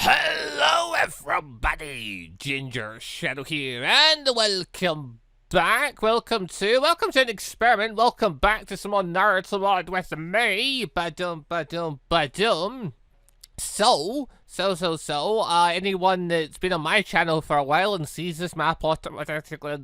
Hello everybody, Gingershadow here, and welcome back, welcome to an experiment, welcome back to some more Naruto mod with me, badum. So, anyone that's been on my channel for a while and sees this map automatically,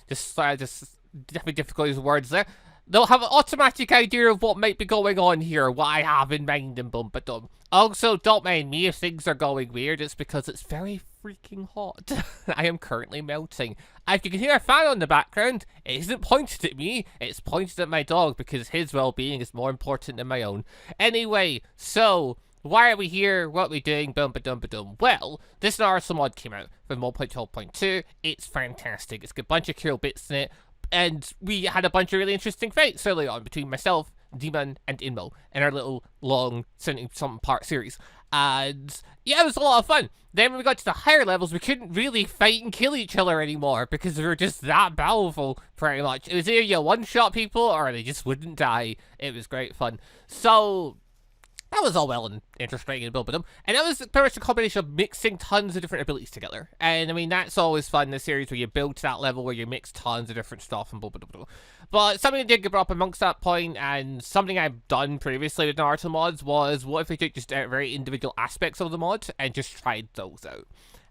just having difficulties with words there, they'll have an automatic idea of what might be going on here, what I have in mind and badum. Also, don't mind me if things are going weird, it's because it's very freaking hot. I am currently melting. If you can hear a fan on the background, it isn't pointed at me, it's pointed at my dog because his well-being is more important than my own. Anyway, so, why are we here? What are we doing? Badum. Well, this Naruto mod came out from 1.12.2. It's fantastic. It's got a bunch of cool bits in it. And we had a bunch of really interesting fights early on between myself, Demon, and Inmo in our little long 70-something part series. And yeah, it was a lot of fun. Then when we got to the higher levels, we couldn't really fight and kill each other anymore because we were just that powerful, pretty much. It was either you one-shot people or they just wouldn't die. It was great fun. So that was all well and interesting and them. And that was pretty much a combination of mixing tons of different abilities together. And I mean, that's always fun in the series where you build to that level where you mix tons of different stuff and blah. But something that did get brought up amongst that point, and something I've done previously with Naruto mods, was what if we took just very individual aspects of the mod and just tried those out.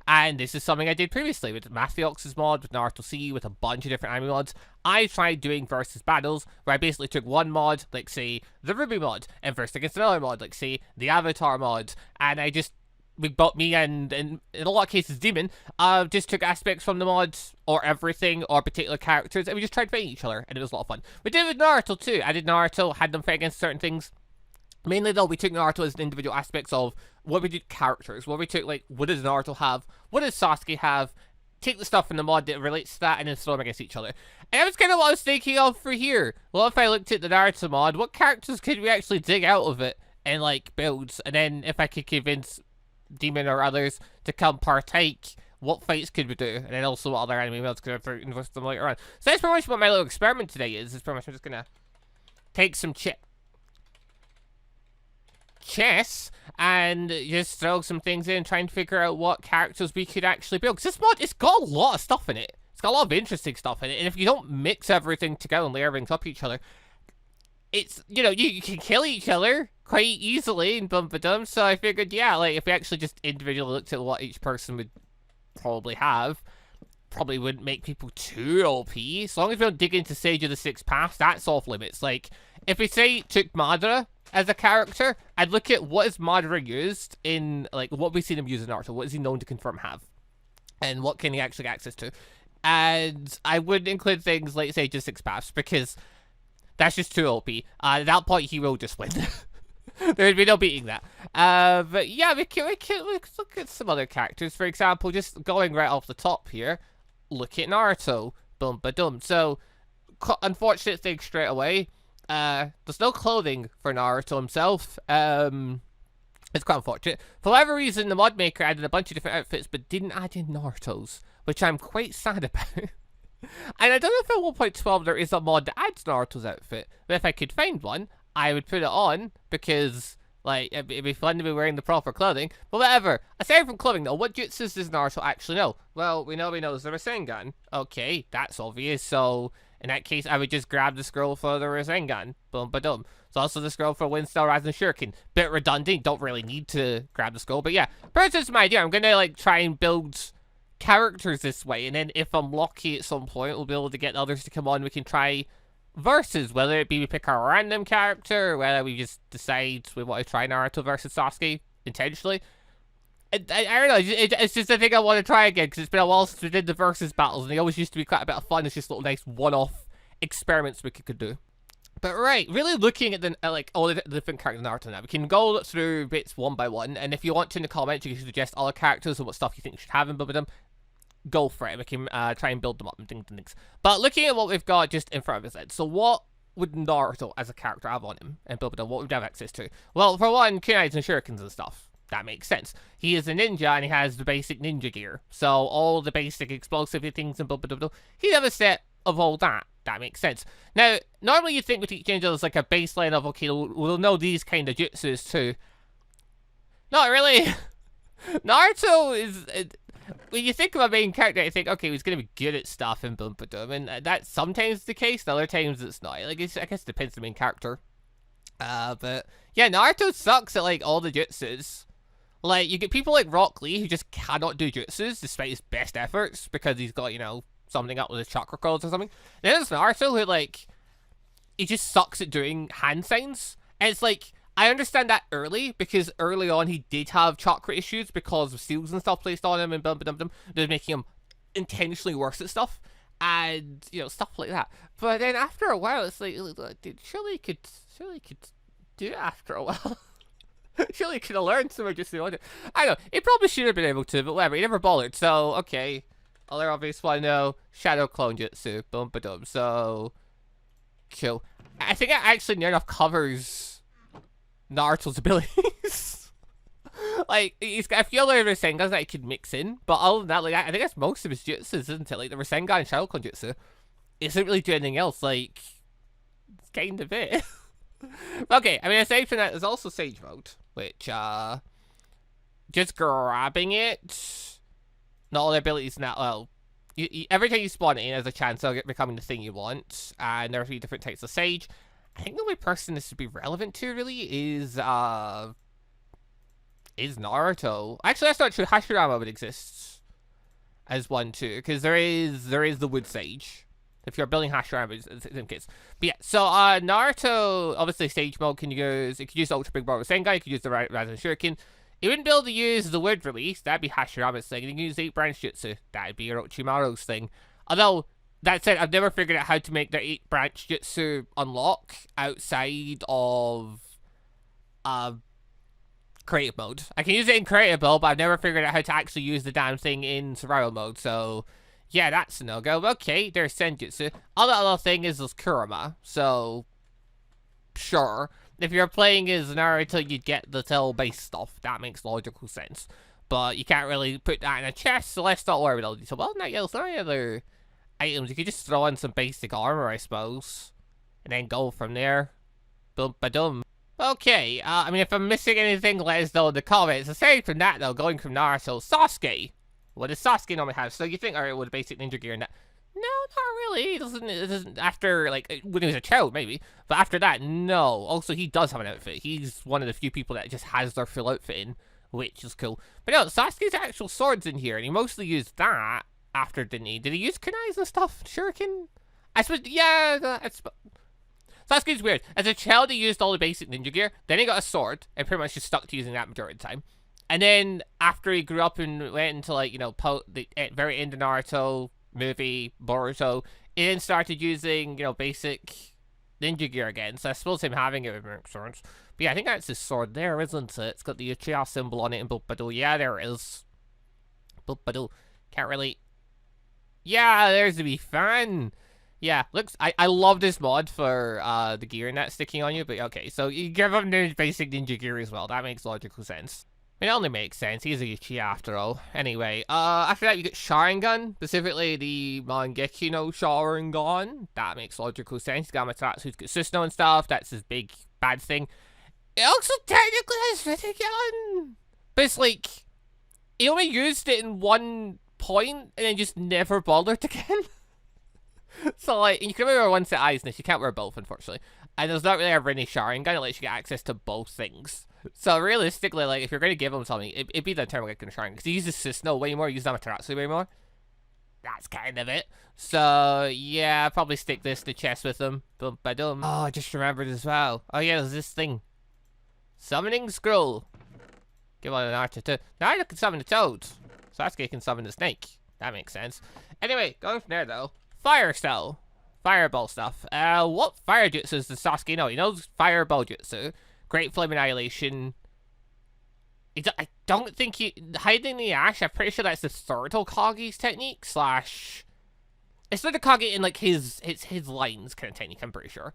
And this is something I did previously with Mathiox's mod, with Naruto C, with a bunch of different anime mods. I tried doing versus battles, where I basically took one mod, like say, the Ruby mod, and versed against another mod, like say, the Avatar mod, and me and in a lot of cases Demon, just took aspects from the mods, or everything, or particular characters, and we just tried fighting each other, and it was a lot of fun. We did it with Naruto too. I did Naruto, had them fight against certain things. Mainly though, we took Naruto as individual aspects of what we did characters, what we took, like, what does Naruto have, what does Sasuke have, take the stuff in the mod that relates to that, and then throw them against each other. And that was kind of what I was thinking of for here. Well, if I looked at the Naruto mod, what characters could we actually dig out of it and, like, build? And then if I could convince Demon or others to come partake, what fights could we do? And then also what other anime mods could I invest them later on. So that's pretty much what my little experiment today is. It's pretty much I'm just gonna take some chess and just throw some things in and try and figure out what characters we could actually build. Because this mod, it's got a lot of stuff in it. It's got a lot of interesting stuff in it. And if you don't mix everything together and layer everything up each other, it's, you know, you can kill each other quite easily and bum. So I figured, yeah, like, if we actually just individually looked at what each person would probably have, probably wouldn't make people too OP. As long as we don't dig into Sage of the Six Paths, that's off limits. Like, if we say took Madara as a character, I'd look at what is Madara used in, like, what we've seen him use in Naruto. What is he known to confirm have? And what can he actually get access to? And I would include things like Sage of the Six Paths, because that's just too OP. At that point, he will just win. There'd be no beating that. But yeah, we can look at some other characters. For example, just going right off the top here, look at Naruto. So, unfortunate thing straight away. There's no clothing for Naruto himself. It's quite unfortunate. For whatever reason, the mod maker added a bunch of different outfits, but didn't add in Naruto's, which I'm quite sad about. And I don't know if at 1.12 there is a mod that adds Naruto's outfit, but if I could find one, I would put it on, because, like, it'd be fun to be wearing the proper clothing. But whatever. Aside from clothing, though, what jutsus does Naruto actually know? Well, we know the Rasengan. Okay, that's obvious, so in that case, I would just grab the scroll for the Rasengan. Boom. It's also the scroll for Wind-Style Rising Shuriken. Bit redundant, don't really need to grab the scroll, but yeah. But that's my idea. I'm gonna, like, try and build characters this way, and then if I'm lucky at some point, we'll be able to get others to come on. We can try versus, whether it be we pick a random character, or whether we just decide we want to try Naruto versus Sasuke intentionally. I don't know, it's just a thing I want to try again, because it's been a while since we did the versus battles, and they always used to be quite a bit of fun. It's just little nice one-off experiments we could do. But right, really looking at like all the different characters in Naruto now, we can go through bits one by one, and if you want to in the comments, you can suggest other characters and what stuff you think you should have in them. Go for it. We can try and build them up and things. But looking at what we've got just in front of us then, so what would Naruto as a character have on him and build them? What would we have access to? Well, for one, kunais and shurikens and stuff. That makes sense. He is a ninja and he has the basic ninja gear. So all the basic explosive things and he'd have a set of all that. That makes sense. Now, normally you'd think with each ninja there's like a baseline of, okay, we'll know these kind of jutsus too. Not really. Naruto is... when you think of a main character, you think, okay, he's going to be good at stuff in Boom Ba-Doom, and that's sometimes the case, and other times it's not. Like, I guess it depends on the main character. But, yeah, Naruto sucks at, like, all the jutsus. Like, you get people like Rock Lee who just cannot do jutsus despite his best efforts because he's got, you know, something up with his chakra coils or something. Then there's Naruto who, like, he just sucks at doing hand signs. And it's like, I understand that early, because early on he did have chakra issues because of seals and stuff placed on him and bum bum bum, that was making him intentionally worse at stuff. And, you know, stuff like that. But then after a while, it's like, dude, surely he could do it after a while. Surely he could have learned some just I don't know. He probably should have been able to, but whatever. He never bothered. So, okay. Other obvious one, no. Shadow Clone Jutsu. Boom ba dum. So, cool. I think it actually near enough covers Naruto's abilities. Like, he's got a few other Rasengan that he could mix in, but other than that, like, I think that's most of his jutsus, isn't it? Like, the Rasengan and Shadow Clone Jutsu isn't really doing anything else. Like, it's kind of it. Okay, I mean, aside from that, there's also Sage Mode, which, just grabbing it, not all the abilities now, well, every time you spawn it in, there's a chance of it becoming the thing you want, and there are 3 different types of Sage. I think the only person this would be relevant to, really, is Naruto. Actually, that's not true. Hashirama would exist as one, too, because there is the Wood Sage. If you're building Hashirama, it's the same case. But yeah, so Naruto, obviously Sage Mode, can use the Ultra Big Ball Rasengan, you could use the Rasen Shuriken. You wouldn't be able to use the Wood release, that'd be Hashirama's thing. And you can use 8 Branch Jutsu, that'd be Orochimaru's thing. Although, that said, I've never figured out how to make the 8 Branch Jutsu unlock outside of creative mode. I can use it in creative mode, but I've never figured out how to actually use the damn thing in survival mode, so yeah, that's a no-go. Okay, there's Senjutsu. Other thing is this Kurama, so sure. If you're playing as Naruto, you'd get the tail-based stuff. That makes logical sense. But you can't really put that in a chest, so let's not worry about all these. Well, not else, any other items. You could just throw in some basic armor, I suppose, and then go from there. Boom, ba-dum. Okay, I mean, if I'm missing anything, let us know in the comments. Aside from that, though, going from Naruto, Sasuke. What does Sasuke normally have? So you think, alright, with basic ninja gear and that. No, not really. It doesn't, after, like, when he was a child, maybe. But after that, no. Also, he does have an outfit. He's one of the few people that just has their full outfit in, which is cool. But no, Sasuke's actual sword's in here, and he mostly used that after, didn't he? Did he use kunais and stuff? Shuriken? I suppose, yeah, Sasuke's weird. As a child, he used all the basic ninja gear. Then he got a sword, and pretty much just stuck to using that majority of the time. And then, after he grew up and went into, like, you know, the very end of Naruto movie, Boruto, he then started using, you know, basic ninja gear again. So I suppose him having it would make sense. But yeah, I think that's his sword there, isn't it? It's got the Uchiha symbol on it in Buppado. Yeah, there it is. Buppado. Can't really... Yeah, there's the wee fan. Yeah, looks... I love this mod for the gear and that sticking on you. But okay, so you give him the basic ninja gear as well. That makes logical sense. It only makes sense. He's a Uchiha after all. Anyway, after that you get Sharingan, specifically the Mangekyo no Sharingan. That makes logical sense. He's got Amateratsu's got Susanoo and stuff. That's his big bad thing. It also technically has Rinnegan, but it's like he only used it in one point and then just never bothered again. So like, you can only wear one set of eyes, and you can't wear both, unfortunately. And there's not really a Rinne Sharingan that lets you get access to both things. So realistically, like, if you're going to give him something, it'd be the Termagekyo Sharingan, because he uses Susanoo way more, he uses Amaterasu way more. That's kind of it. So, yeah, I'll probably stick this to chest with him. Boom, ba-dum. Oh, I just remembered as well. Oh, yeah, there's this thing. Summoning Scroll. Give on an Naruto too. Naruto can summon the Toad. Sasuke can summon the Snake. That makes sense. Anyway, going from there, though. Fire Cell. Fireball stuff. What fire jutsu does Sasuke know? He knows Fireball Jutsu. Great Flame Annihilation. I don't think he... Hiding the Ash, I'm pretty sure that's the third Hokage's technique, slash... It's not Hokage in, like, his lines kind of technique, I'm pretty sure.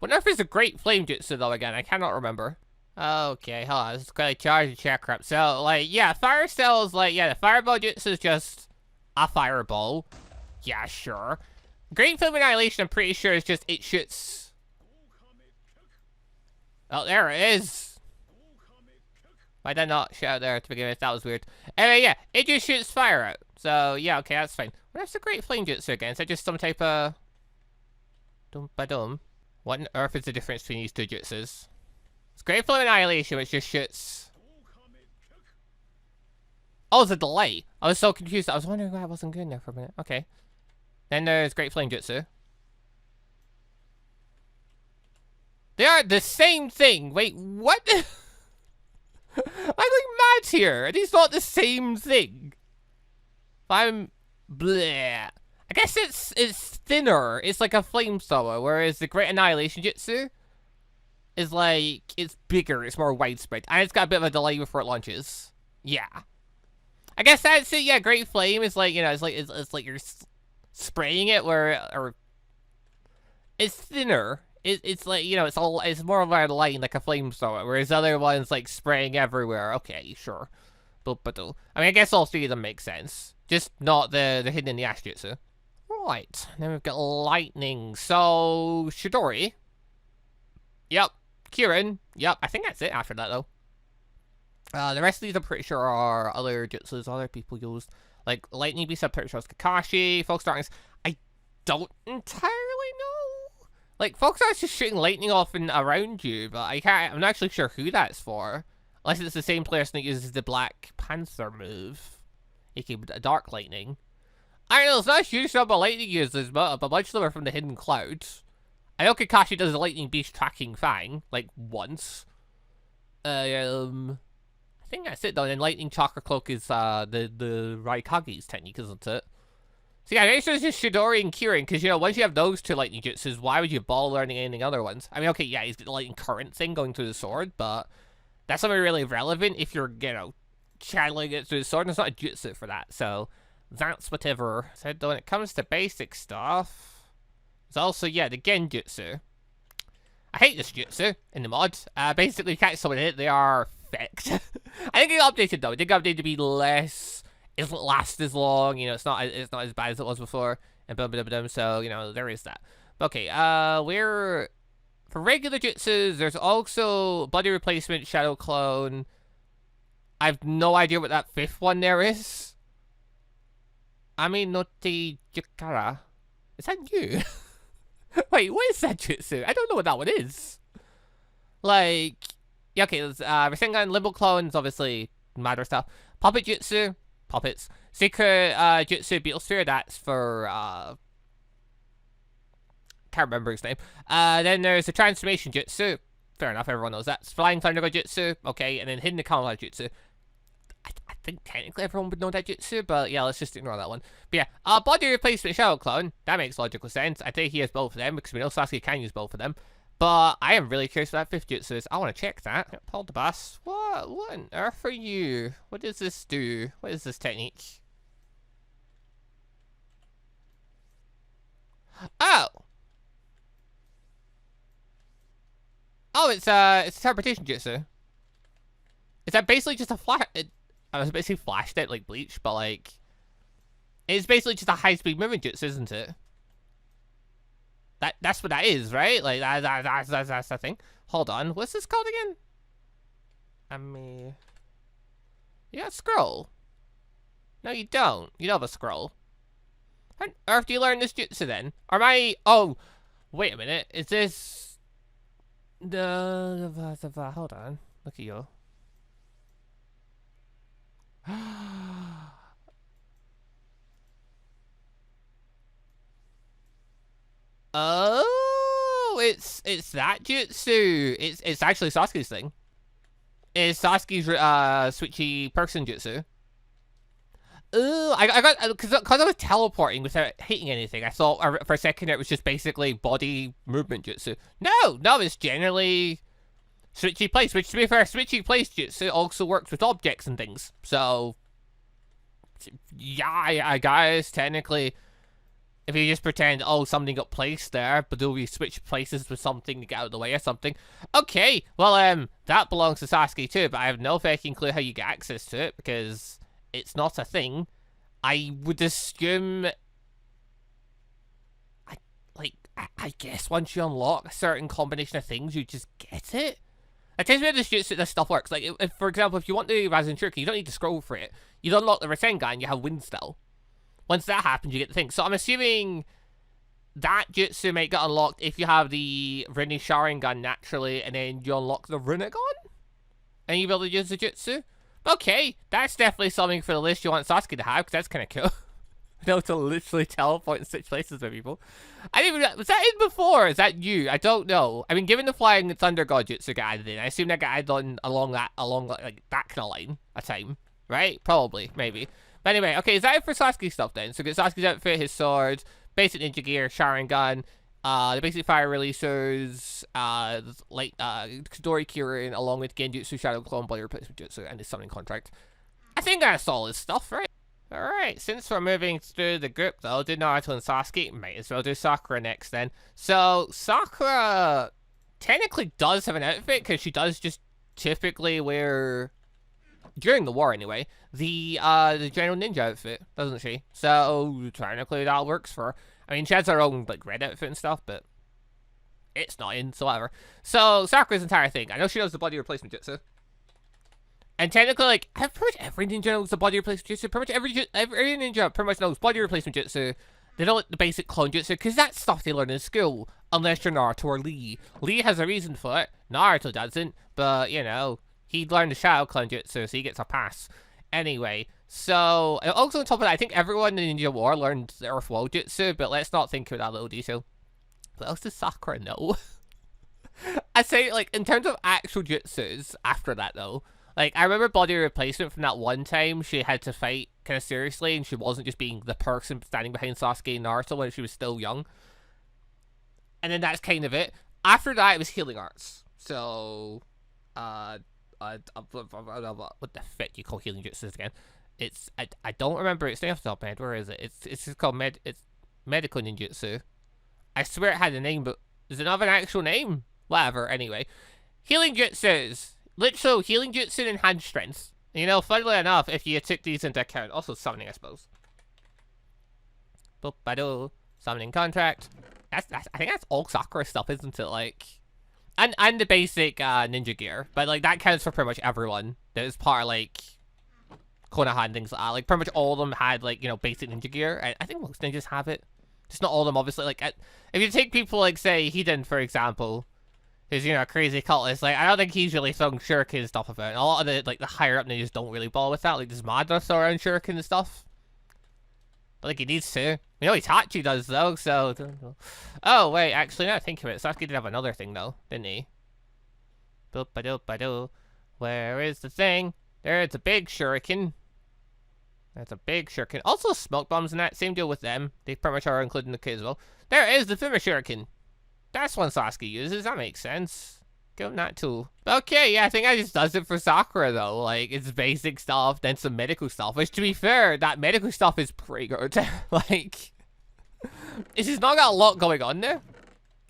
Wonder if it's a Great Flame Jutsu, though, again. I cannot remember. Okay, hold on. This is quite a charge and chakra up. So, like, yeah, Fire Cell is, like, yeah, the Fireball Jutsu is just a fireball. Yeah, sure. Great Flame Annihilation, I'm pretty sure, is just it shoots... Oh, there it is. Why did I not shoot out there to begin with? That was weird. Anyway, yeah, it just shoots fire out. So, yeah, okay, that's fine. What's the Great Flame Jutsu again? Is that just some type of... Dum-ba-dum? What on earth is the difference between these two jutsus? It's Great Flame Annihilation, which just shoots... Oh, it's a delay. I was so confused. I was wondering why I wasn't good there for a minute. Okay. Then there's Great Flame Jutsu. They are the same thing. Wait, what? I'm going mad here. Are these not the same thing? I'm... bleh. I guess it's thinner. It's like a flamethrower, whereas the Great Annihilation Jutsu is like... it's bigger. It's more widespread. And it's got a bit of a delay before it launches. Yeah. I guess that's it. Yeah, Great Flame is like, you know, it's like you're spraying it or... it's thinner. It's like, you know, it's more of a line like a flamethrower, whereas other ones like spraying everywhere. Okay, sure. But I mean, I guess all three of them make sense. Just not the hidden in the Ash Jutsu. Right, then we've got lightning. So, Chidori. Yep. Kirin. Yep, I think that's it after that, though. The rest of these I'm pretty sure are other jutsus other people used. Like, Lightning Beast, I'm pretty sure it's Kakashi. Focus Darkness, I don't entirely know. Like, Focus Darkness is shooting lightning off and around you, but I'm not actually sure who that's for. Unless it's the same person that uses the Black Panther move. aka Dark Lightning. I don't know, it's not a huge number of lightning users, but a bunch of them are from the Hidden Clouds. I know Kakashi does the Lightning Beast tracking fang, like, once. I think that's it though, and then Lightning Chakra Cloak is, the Raikage's technique, isn't it? So yeah, I guess it's just Chidori and Kirin, because, you know, once you have those two Lightning Jutsus, why would you bother learning any other ones? I mean, okay, yeah, he's got the Lightning Current thing going through the sword, but that's not really relevant if you're, you know, channeling it through the sword, and it's not a jutsu for that, so that's whatever. So when it comes to basic stuff, there's also, yeah, the Genjutsu. I hate this jutsu in the mod. Basically, you can't summon it, they are fixed. I think it got updated though. It did get updated to be less, it doesn't last as long, you know, it's not as bad as it was before, and blah blah blah, so, you know, there is that. Okay, for regular jutsus, there's also Body Replacement, Shadow Clone. I have no idea what that fifth one there is. Ami no te Yukara. Is that new? Wait, what is that jutsu? I don't know what that one is. Like, yeah, okay, there's Rasengan, Limbo Clones, obviously, matter stuff. Puppet Jutsu, puppets. Secret Jutsu, Beetle Sphere, that's for, can't remember his name. Then there's the Transformation Jutsu. Fair enough, everyone knows that. Flying Thunder Jutsu, okay, and then Hidden Camouflage Jutsu. I think technically everyone would know that jutsu, but yeah, let's just ignore that one. But yeah, Body Replacement Shadow Clone, that makes logical sense. I think he has both of them, because we know Sasuke can use both of them. But I am really curious what that fifth jutsu is. I want to check that. Paul the Bus. What on earth are you? What does this do? What is this technique? Oh! Oh, it's a teleportation jutsu. Is that basically just a flash? I was basically flashed it like Bleach, but like, it's basically just a high-speed movement jutsu, isn't it? That's what that is, right? Like that's the thing. Hold on, what's this called again? You got scroll. No, you don't. You don't have a scroll. How on earth do you learn this jutsu then? Or am I? Oh, wait a minute. Is this the hold on? Look at you. Oh, it's that jutsu. It's actually Sasuke's thing. It's Sasuke's switchy person jutsu. Oh, I got because I was teleporting without hitting anything. I thought for a second it was just basically body movement jutsu. No, it's generally switchy place. Which, to be fair, switchy place jutsu also works with objects and things. So yeah, I guess technically, if you just pretend, oh, something got placed there, but do we switch places with something to get out of the way or something? Okay, well, that belongs to Sasuke too, but I have no fucking clue how you get access to it, because it's not a thing. I would assume, I guess once you unlock a certain combination of things, you just get it? That tells me how this stuff works. Like, if, for example, if you want the Rasen Shuriken, you don't need to scroll for it. You unlock the Rasengan and you have Wind Spell. Once that happens, you get the thing. So I'm assuming that jutsu might get unlocked if you have the Rinne Sharingan naturally, and then you unlock the Rinnegan? And you'll be able to use the jutsu? Okay, that's definitely something for the list you want Sasuke to have, because that's kind of cool. You know, to literally teleport and switch places with people. I didn't even... Was that in before? Is that new? I don't know. I mean, given the Flying Thunder God jutsu got added in, I assume that got added on along that kind of line a time. Right? Probably. Maybe. But anyway, okay, is that it for Sasuke stuff then? So get Sasuke's outfit, his swords, basic ninja gear, Sharingan, the basic fire releasers, like Chidori Kyurem, along with Genjutsu, Shadow Clone, Body Replacement Jutsu, and his summoning contract. I think that's all his stuff, right? Alright, since we're moving through the group though, did Naruto and Sasuke, might as well do Sakura next then. So, Sakura technically does have an outfit, because she does just typically wear, during the war anyway, the general ninja outfit, doesn't she? So, technically that works for her. I mean, she has her own, like, red outfit and stuff, but it's not in, so whatever. So, Sakura's entire thing, I know she does the body replacement jutsu. And technically, like, pretty much every ninja knows the body replacement jutsu. Pretty much every ninja pretty much knows body replacement jutsu. They know the basic clone jutsu, because that's stuff they learn in school. Unless you're Naruto or Lee. Lee has a reason for it. Naruto doesn't. But, you know, he learned the Shadow Clone jutsu, so he gets a pass. Anyway, so, also on top of that, I think everyone in Ninja War learned the Earth Wall jutsu, but let's not think of that little detail. What else does Sakura know? I say, like, in terms of actual jutsus, after that, though, like, I remember body replacement from that one time she had to fight kind of seriously, and she wasn't just being the person standing behind Sasuke and Naruto when she was still young. And then that's kind of it. After that, it was healing arts. So, what the fuck do you call healing jutsus again? It's, I don't remember its name off the top of my head. Where is it? It's just called it's medical ninjutsu. I swear it had a name, but does it not have an actual name? Whatever, anyway. Healing jutsus. Literal healing jutsu and hand strength. You know, funnily enough, if you took these into account. Also summoning, I suppose. Boop-ba-doo. Summoning contract. I think that's all Sakura stuff, isn't it? Like, and the basic ninja gear. But, like, that counts for pretty much everyone. That is part of, like, Konoha and things like that. Like, pretty much all of them had, like, you know, basic ninja gear. I think most ninjas have it. Just not all of them, obviously. Like, if you take people like, say, Hiden, for example, who's, you know, a crazy cultist, like, I don't think he's really throwing shuriken and stuff about it. A lot of the, like, the higher up ninjas don't really ball with that. Like, does Madara throw around shuriken and stuff? But, like, he needs to. You know, Itachi does, though, so... Oh, wait, actually, now I think of it, Sasuke did have another thing, though, didn't he? Boop-ba-doop-ba-doo. Where is the thing? There's a big shuriken. That's a big shuriken. Also, smoke bombs and that, same deal with them. They pretty much are included in the kit as well. There is the Fuma shuriken. That's one Sasuke uses, that makes sense. Give him that too. Okay, yeah, I think that just does it for Sakura, though. Like, it's basic stuff, then some medical stuff. Which, to be fair, that medical stuff is pretty good. Like, it's just not got a lot going on there.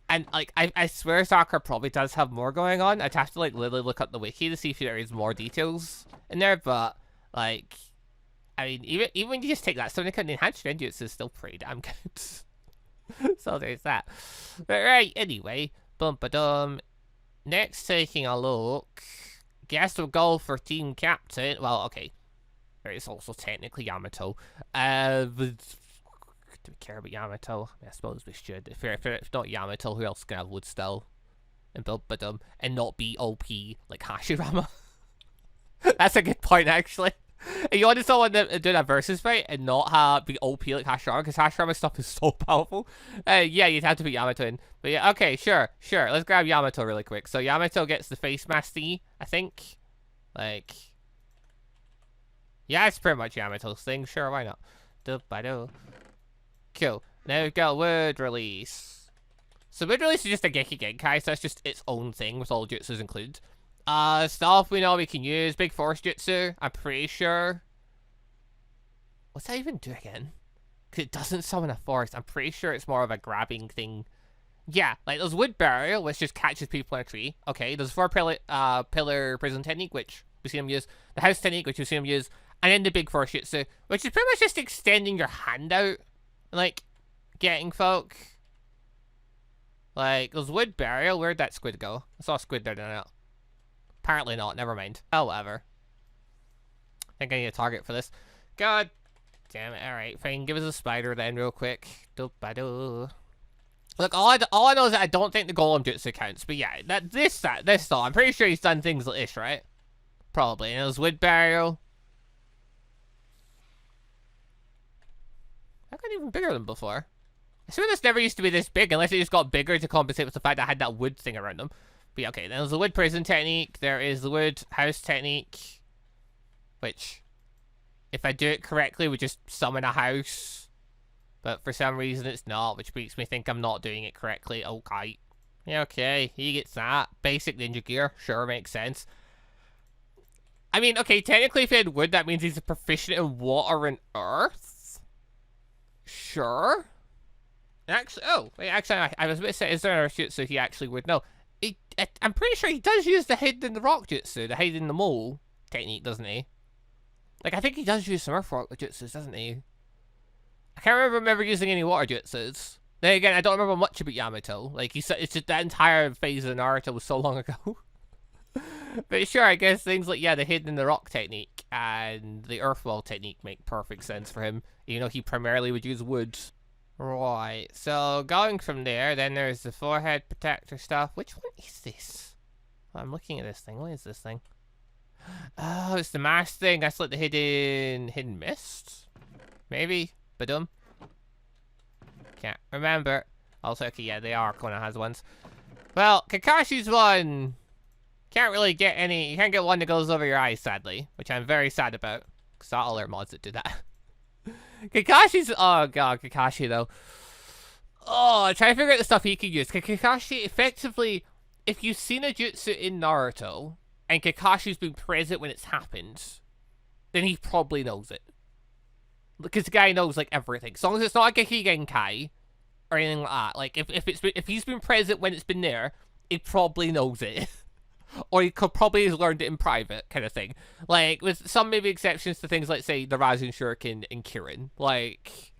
And, like, I swear Sakura probably does have more going on. I'd have to, like, literally look up the wiki to see if there is more details in there. But, like, I mean, even when you just take that stuff into account, the enhanced Genjutsu is still pretty damn good. So there's that. But, right, anyway. Bum-ba-dum. Next, taking a look. Guess we'll go for team captain. Well, okay. There is also technically Yamato. But do we care about Yamato? I suppose we should. If not Yamato, who else can have wood still? And Bum-ba-dum. And not be OP like Hashirama. That's a good point, actually. You want someone to do that versus fight and not be OP like Hashirama, because Hashirama's stuff is so powerful. Yeah, you'd have to beat Yamato in. But yeah, okay, sure. Let's grab Yamato really quick. So Yamato gets the face mask thingy, I think. Like, yeah, it's pretty much Yamato's thing. Sure, why not? Do-ba-do. Cool. Now we've got word release. So word release is just a Geki Genkai, so that's just its own thing with all jutsus included. Stuff we know we can use. Big Force Jutsu, I'm pretty sure. What's that even do again? Because it doesn't summon a forest. I'm pretty sure it's more of a grabbing thing. Yeah, like there's Wood Burial, which just catches people in a tree. Okay, there's 4-pillar prison technique, which we see him use. The house technique, which we see him use. And then the Big Force Jutsu, which is pretty much just extending your hand out. And, like, getting folk. Like, there's Wood Burial. Where'd that squid go? I saw a squid there now. Apparently not. Never mind. Oh, whatever. I think I need a target for this. God damn it. Alright, fine. Give us a spider then real quick. Do-ba-do. Look, all I know is that I don't think the golem jutsu counts. But yeah, this though. I'm pretty sure he's done things like this, right? Probably. And it was wood burial. I got even bigger than before. I swear this never used to be this big, unless it just got bigger to compensate with the fact that I had that wood thing around them. But yeah, okay, then there's the wood prison technique. There is the wood house technique. Which, if I do it correctly, would just summon a house. But for some reason it's not, which makes me think I'm not doing it correctly. Okay. Yeah, okay, he gets that. Basic ninja gear. Sure, makes sense. I mean, okay, technically if he had wood, that means he's a proficient in water and earth. Sure. Actually, oh, wait, actually, I was about to say, is there a jutsu he actually would know? I'm pretty sure he does use the hidden in the rock jutsu, the hidden in the mole technique, doesn't he? Like, I think he does use some earth rock jutsus, doesn't he? I can't remember him ever using any water jutsus. Then again, I don't remember much about Yamato. Like, it's just that entire phase of Naruto was so long ago. But sure, I guess things like, yeah, the hidden in the rock technique and the earth wall technique make perfect sense for him. You know, he primarily would use wood. Right, so going from there, then there's the forehead protector stuff. Which one is this? Oh, I'm looking at this thing. What is this thing? Oh, it's the mask thing. That's like the hidden mist? Maybe? Badum? Can't remember. Also, okay, yeah, they are Kona has ones. Well, Kakashi's one... Can't really get any... You can't get one that goes over your eyes, sadly. Which I'm very sad about. Because not all their mods that do that. Kakashi's... Oh, God. Kakashi, though. Oh, trying to figure out the stuff he could use. Kakashi, effectively... If you've seen a jutsu in Naruto, and Kakashi's been present when it's happened, then he probably knows it. Because the guy knows, like, everything. As long as it's not like a Higenkai, or anything like that. Like, if he's been present when it's been there, he probably knows it. Or he could probably has learned it in private, kind of thing. Like, with some maybe exceptions to things like, say, the Rasen Shuriken and Kirin. Like,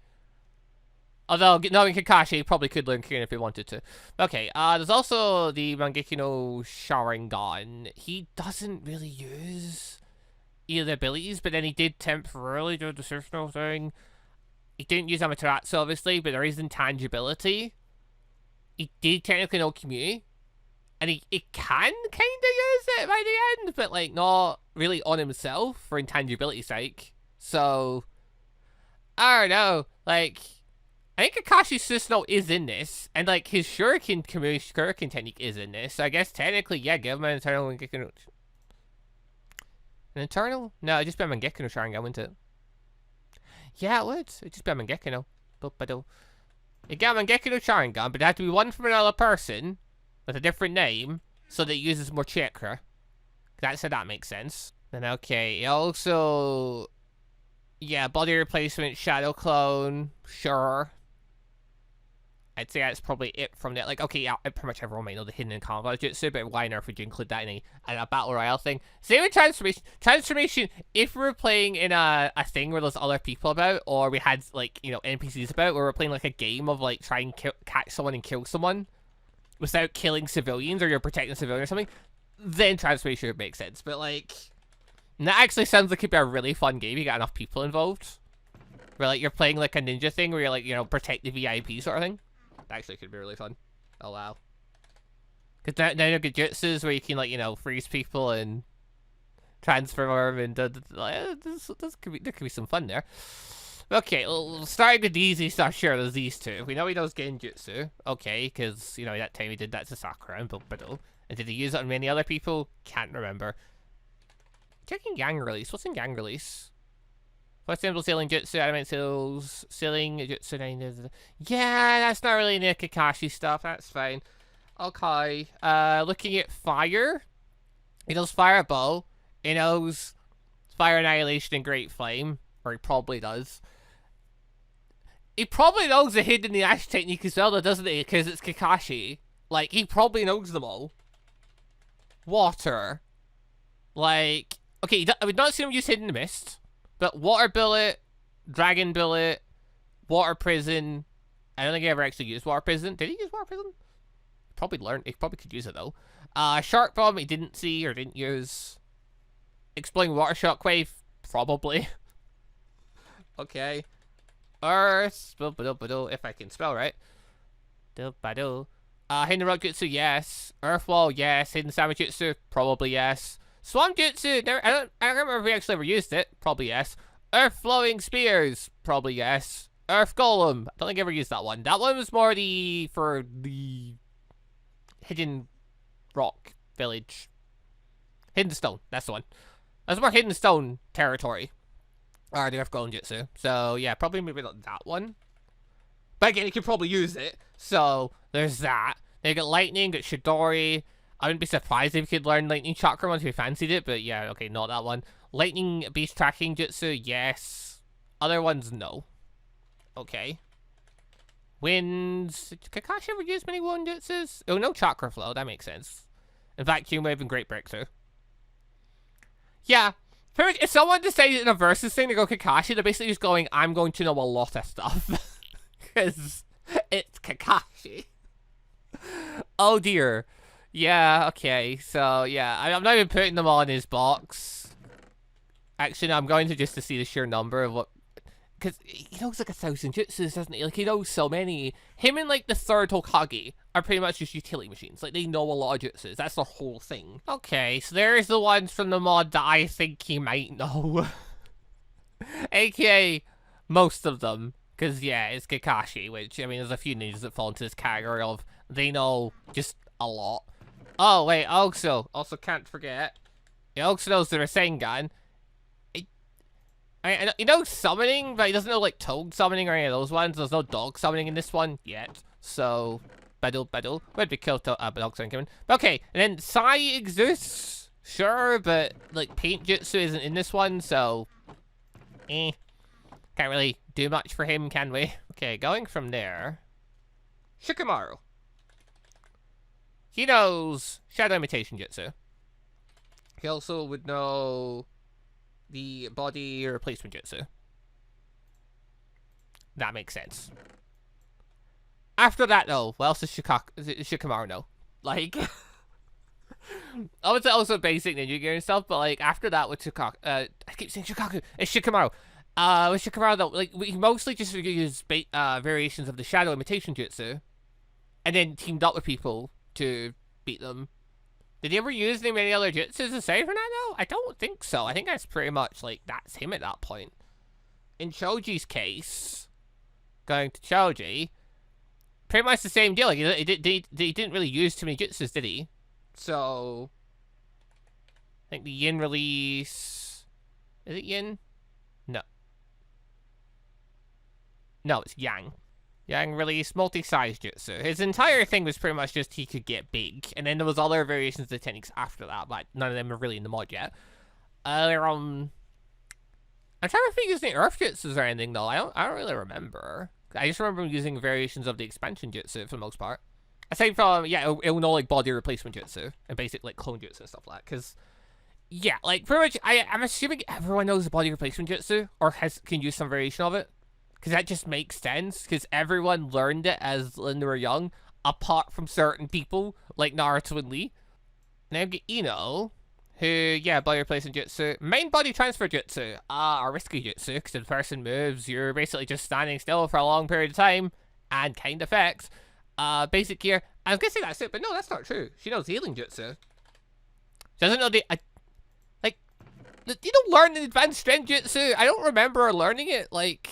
although, knowing Kakashi, he probably could learn Kirin if he wanted to. Okay, there's also the Mangeki no Sharingan. He doesn't really use either the abilities, but then he did temporarily do the Sushino thing. He didn't use Amaterasu, obviously, but there is intangibility. He did technically know Kyuubi. And he can kind of use it by the end, but, like, not really on himself for intangibility's sake. So, I don't know. Like, I think Kakashi's Susanoo is in this, and, like, his Shuriken technique is in this. So I guess, technically, yeah, give him an internal Mangeki no... An internal? No, it'd just be a Mangeki no Sharingan, wouldn't it? Yeah, it would. It'd just be a Mangeki no. You get a Mangeki no Sharingan, but it'd have to be one from another person with a different name, so that it uses more chakra. That's how that makes sense. Then okay, also... Yeah, body replacement, shadow clone, sure. I'd say that's probably it from that. Like, okay, yeah, pretty much everyone might know the hidden in combat jutsu, but why on earth would you include that in a battle royale thing? Same with transformation. Transformation, if we were playing in a thing where there's other people about, or we had, like, you know, NPCs about, where we're playing, like, a game of, like, try and catch someone and kill someone, without killing civilians, or you're protecting a civilian or something, then transformation would make sense. But, like, that actually sounds like it'd be a really fun game. You got enough people involved. Where, like, you're playing, like, a ninja thing, where you're, like, you know, protect the VIP sort of thing. That actually could be really fun. Oh, wow. Because now you get jutsus where you can, like, you know, freeze people and transform and... there could be some fun there. Okay, well, starting with the easy stuff, sure, there's these two. We know he knows Genjutsu. Okay, because, you know, that time he did that to Sakura and Bulbado. And did he use it on many other people? Can't remember. Checking gang release. What's in gang release? First symbol sailing jutsu, adamant seals, sailing jutsu 9. Yeah, that's not really any Kakashi stuff. That's fine. Okay. Looking at fire. He knows fireball. He knows fire annihilation and great flame. Or he probably does. He probably knows the hidden in the ash technique as well, though, doesn't he? Because it's Kakashi. Like, he probably knows them all. Water. Like, okay, I would not see him use hidden mist, but water bullet, dragon bullet, water prison. I don't think he ever actually used water prison. Did he use water prison? probably learned. He probably could use it though. Shark bomb he didn't see or didn't use. Exploding water shockwave probably. Okay. Earth. If I can spell right. Hidden rock jutsu, yes. Earth wall, yes. Hidden sandwich jutsu, probably yes. Swamp jutsu, I don't remember if we actually ever used it. Probably yes. Earth flowing spears, probably yes. Earth golem, I don't think I ever used that one. That one was more for the hidden rock village. Hidden stone, that's the one. That's more hidden stone territory. Or the earth golem jutsu. So yeah, probably maybe not that one. But again, you could probably use it. So there's that. Then you got lightning, got Shidori. I wouldn't be surprised if you could learn lightning chakra once we fancied it, but yeah, okay, not that one. Lightning beast tracking jutsu, yes. Other ones, no. Okay. Winds. Did Kakashi ever use many wind jutsus? Oh, no chakra flow, that makes sense. And vacuum wave and great breakthrough. Yeah. If someone decided in a versus thing to go Kakashi, they're basically just going, I'm going to know a lot of stuff. Because it's Kakashi. Oh dear. Yeah, okay. So, yeah. I'm not even putting them all in his box. Actually, no, I'm going to just to see the sheer number of what... Because he knows like 1,000 jutsus, doesn't he? Like, he knows so many. Him and, like, the third Hokage are pretty much just utility machines. Like, they know a lot of jutsus. That's the whole thing. Okay, so there's the ones from the mod that I think he might know. AKA, most of them. Because, yeah, it's Kakashi, which, I mean, there's a few ninjas that fall into this category of they know just a lot. Oh, wait, also can't forget. He also knows the Rasengan. I he knows summoning, but he doesn't know, like, toad summoning or any of those ones. There's no dog summoning in this one yet. So, Battle. Where'd we kill dog summoning coming? Okay, and then Sai exists. Sure, but, like, paint jutsu isn't in this one, so... Can't really do much for him, can we? Okay, going from there... Shikamaru. He knows Shadow Imitation Jutsu. He also would know the Body Replacement Jutsu. That makes sense. After that, though, what else does Shikamaru know? Like... I would say also basic ninja gear and stuff, but, like, after that with I keep saying Shikaku. It's Shikamaru. With Shikamaru, though, like, we mostly just use variations of the Shadow Imitation Jutsu. And then teamed up with people to beat them. Did he ever use any other jutsus aside from that, though? I don't think so. I think that's pretty much, like, that's him at that point. In Choji's case, going to Choji, pretty much the same deal. Like, he didn't really use too many jutsus, did he? So, I think the Yin release... Is it Yin? No. No, it's Yang. Yang released multi-size jutsu. His entire thing was pretty much just he could get big. And then there was other variations of the techniques after that, but none of them are really in the mod yet. I'm trying to think using earth jutsus or anything, though. I don't really remember. I just remember using variations of the expansion jutsu for the most part. Aside from, yeah, it'll know, like, body replacement jutsu. And basic, like, clone jutsu and stuff like that. Because, yeah, like, pretty much, I'm assuming everyone knows the body replacement jutsu. Or can use some variation of it. Because that just makes sense. Because everyone learned it when they were young. Apart from certain people, like Naruto and Lee. Now you get Ino. Who, yeah, body replacement jutsu. Main body transfer jutsu. A risky jutsu. Because if the person moves, you're basically just standing still for a long period of time. And kind of effects. Basic gear. I was gonna say that's it, but no, that's not true. She knows healing jutsu. She doesn't know you don't learn the advanced strength jutsu. I don't remember her learning it. Like,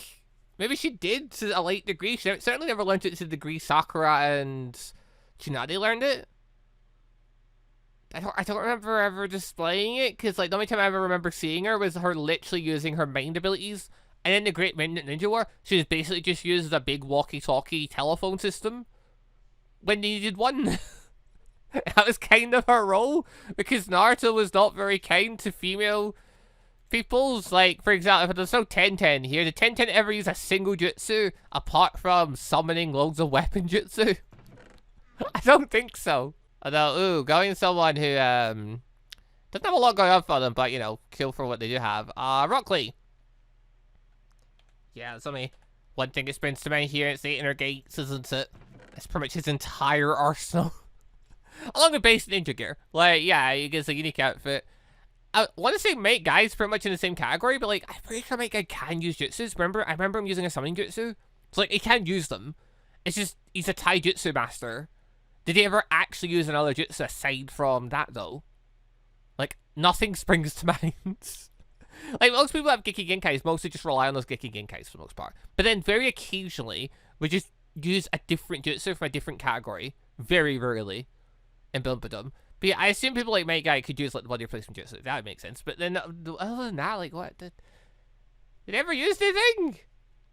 maybe she did to a late degree. She certainly never learned it to the degree Sakura and Tsunade learned it. I don't remember her ever displaying it, because, like, the only time I ever remember seeing her was her literally using her mind abilities. And in the Great Ninja War, she was basically just used as a big walkie-talkie telephone system. When needed one. That was kind of her role, because Naruto was not very kind to female peoples. Like, for example, if there's no Tenten here, did Tenten ever use a single jutsu apart from summoning loads of weapon jutsu? I don't think so. Although, going to someone who doesn't have a lot going on for them, but, you know, kill for what they do have. Rock Lee. Yeah, there's only one thing that springs to mind here. It's the inner gates, isn't it? That's pretty much his entire arsenal. Along with base ninja gear. Like, yeah, it gets a unique outfit. I want to say Mate Guy's pretty much in the same category, but like, I'm pretty sure Mate Guy can use jutsus. I remember him using a summoning jutsu. So like, he can use them. It's just, he's a taijutsu master. Did he ever actually use another jutsu aside from that though? Like, nothing springs to mind. Like, most people have Geki Genkais, mostly just rely on those Geki Genkais for the most part. But then very occasionally, we just use a different jutsu from a different category. Very rarely. In Build Badum. But yeah, I assume people like Mate Guy could use like the body replacement jutsu. That would make sense. But then, other than that, like, what? Did they ever use anything?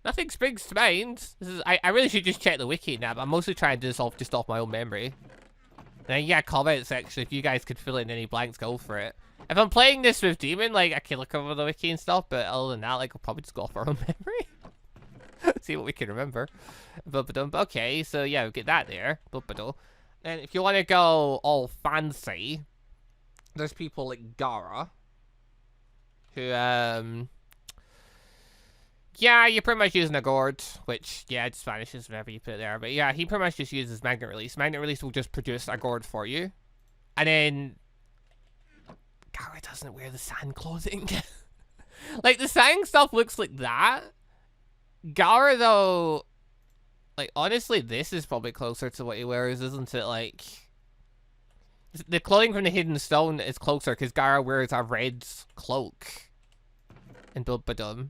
Nothing springs to mind. I really should just check the wiki now, but I'm mostly trying to do this just off my own memory. And yeah, comment section if you guys could fill in any blanks, go for it. If I'm playing this with Demon, like, I can look over the wiki and stuff, but other than that, like, we'll probably just go off our own memory. See what we can remember. But okay, so yeah, we'll get that there. And if you want to go all fancy, there's people like Gara, who, yeah, you're pretty much using a gourd, which, yeah, it just vanishes whenever you put it there. But yeah, he pretty much just uses Magnet Release. Magnet Release will just produce a gourd for you. And then Gara doesn't wear the sand clothing. Like, the sand stuff looks like that. Gara, though, like, honestly, this is probably closer to what he wears, isn't it? Like, the clothing from the Hidden Stone is closer, because Gara wears a red cloak in Build Badum.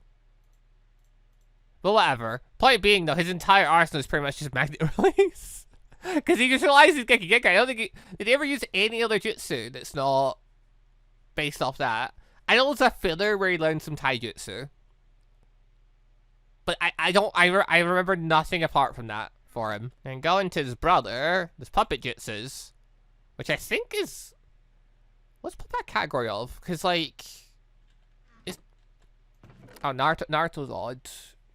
But whatever. Point being, though, his entire arsenal is pretty much just Magnet Release. Because he just relies his Geki Genkai. I don't think did he ever use any other jutsu that's not based off that? I know it's a filler where he learned some taijutsu. But I remember nothing apart from that for him. And going to his brother, there's puppet jutsus. Which I think is... What's that category of? Because, like... Oh, Naruto's odd.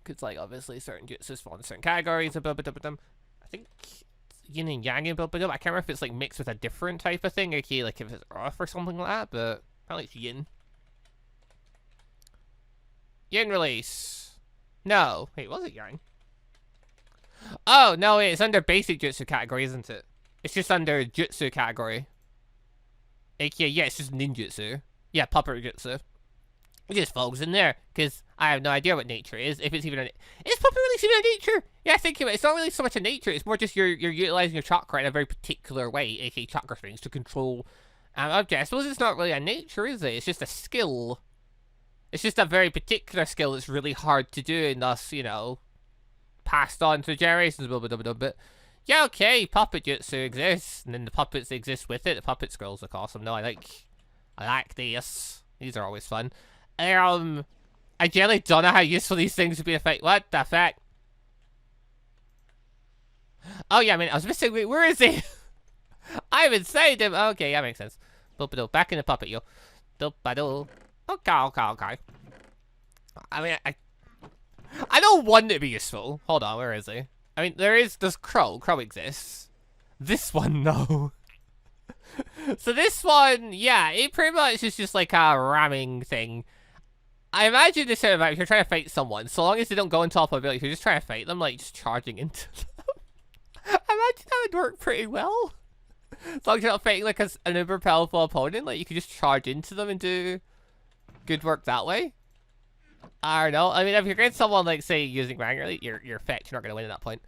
Because, like, obviously certain jutsus fall in certain categories. I think yin and yang in Build Badum. I can't remember if it's, like, mixed with a different type of thing. Okay, like, if it's earth or something like that. But probably it's yin. Yin release. No. Wait, was it yang? Oh, no, wait. It's under basic jutsu category, isn't it? It's just under jutsu category. AKA, yeah, it's just ninjutsu. Yeah, puppet jutsu. It just falls in there, because I have no idea what nature is, if it's even a... Is puppet release even a nature? Yeah, think about it. It's not really so much a nature, it's more just you're utilizing your chakra in a very particular way, aka chakra strings, to control objects. I suppose it's not really a nature, is it? It's just a skill. It's just a very particular skill that's really hard to do, and thus, you know, passed on through generations, but... Yeah, okay, puppet jutsu exists, and then the puppets exist with it. The puppet scrolls look awesome. No, I like these. These are always fun. I generally don't know how useful these things would be to fight. What the fuck? Oh yeah, I mean, I was missing. Wait, where is he? I haven't saved him. Okay, that makes sense. Back in the puppet, yo. Okay. I mean, I don't want it to be useful. Hold on, where is he? I mean, there's Crow. Crow exists. This one, no. So this one, yeah, it pretty much is just like a ramming thing. I imagine this sort of if you're trying to fight someone, so long as they don't go into top ability, if you're just trying to fight them, like just charging into them. I imagine that would work pretty well. As long as you're not fighting like an uber powerful opponent, like you could just charge into them and do good work that way. I don't know. I mean, if you're against someone, like, say, using Rangerly, you're fetch. You're not going to win at that point.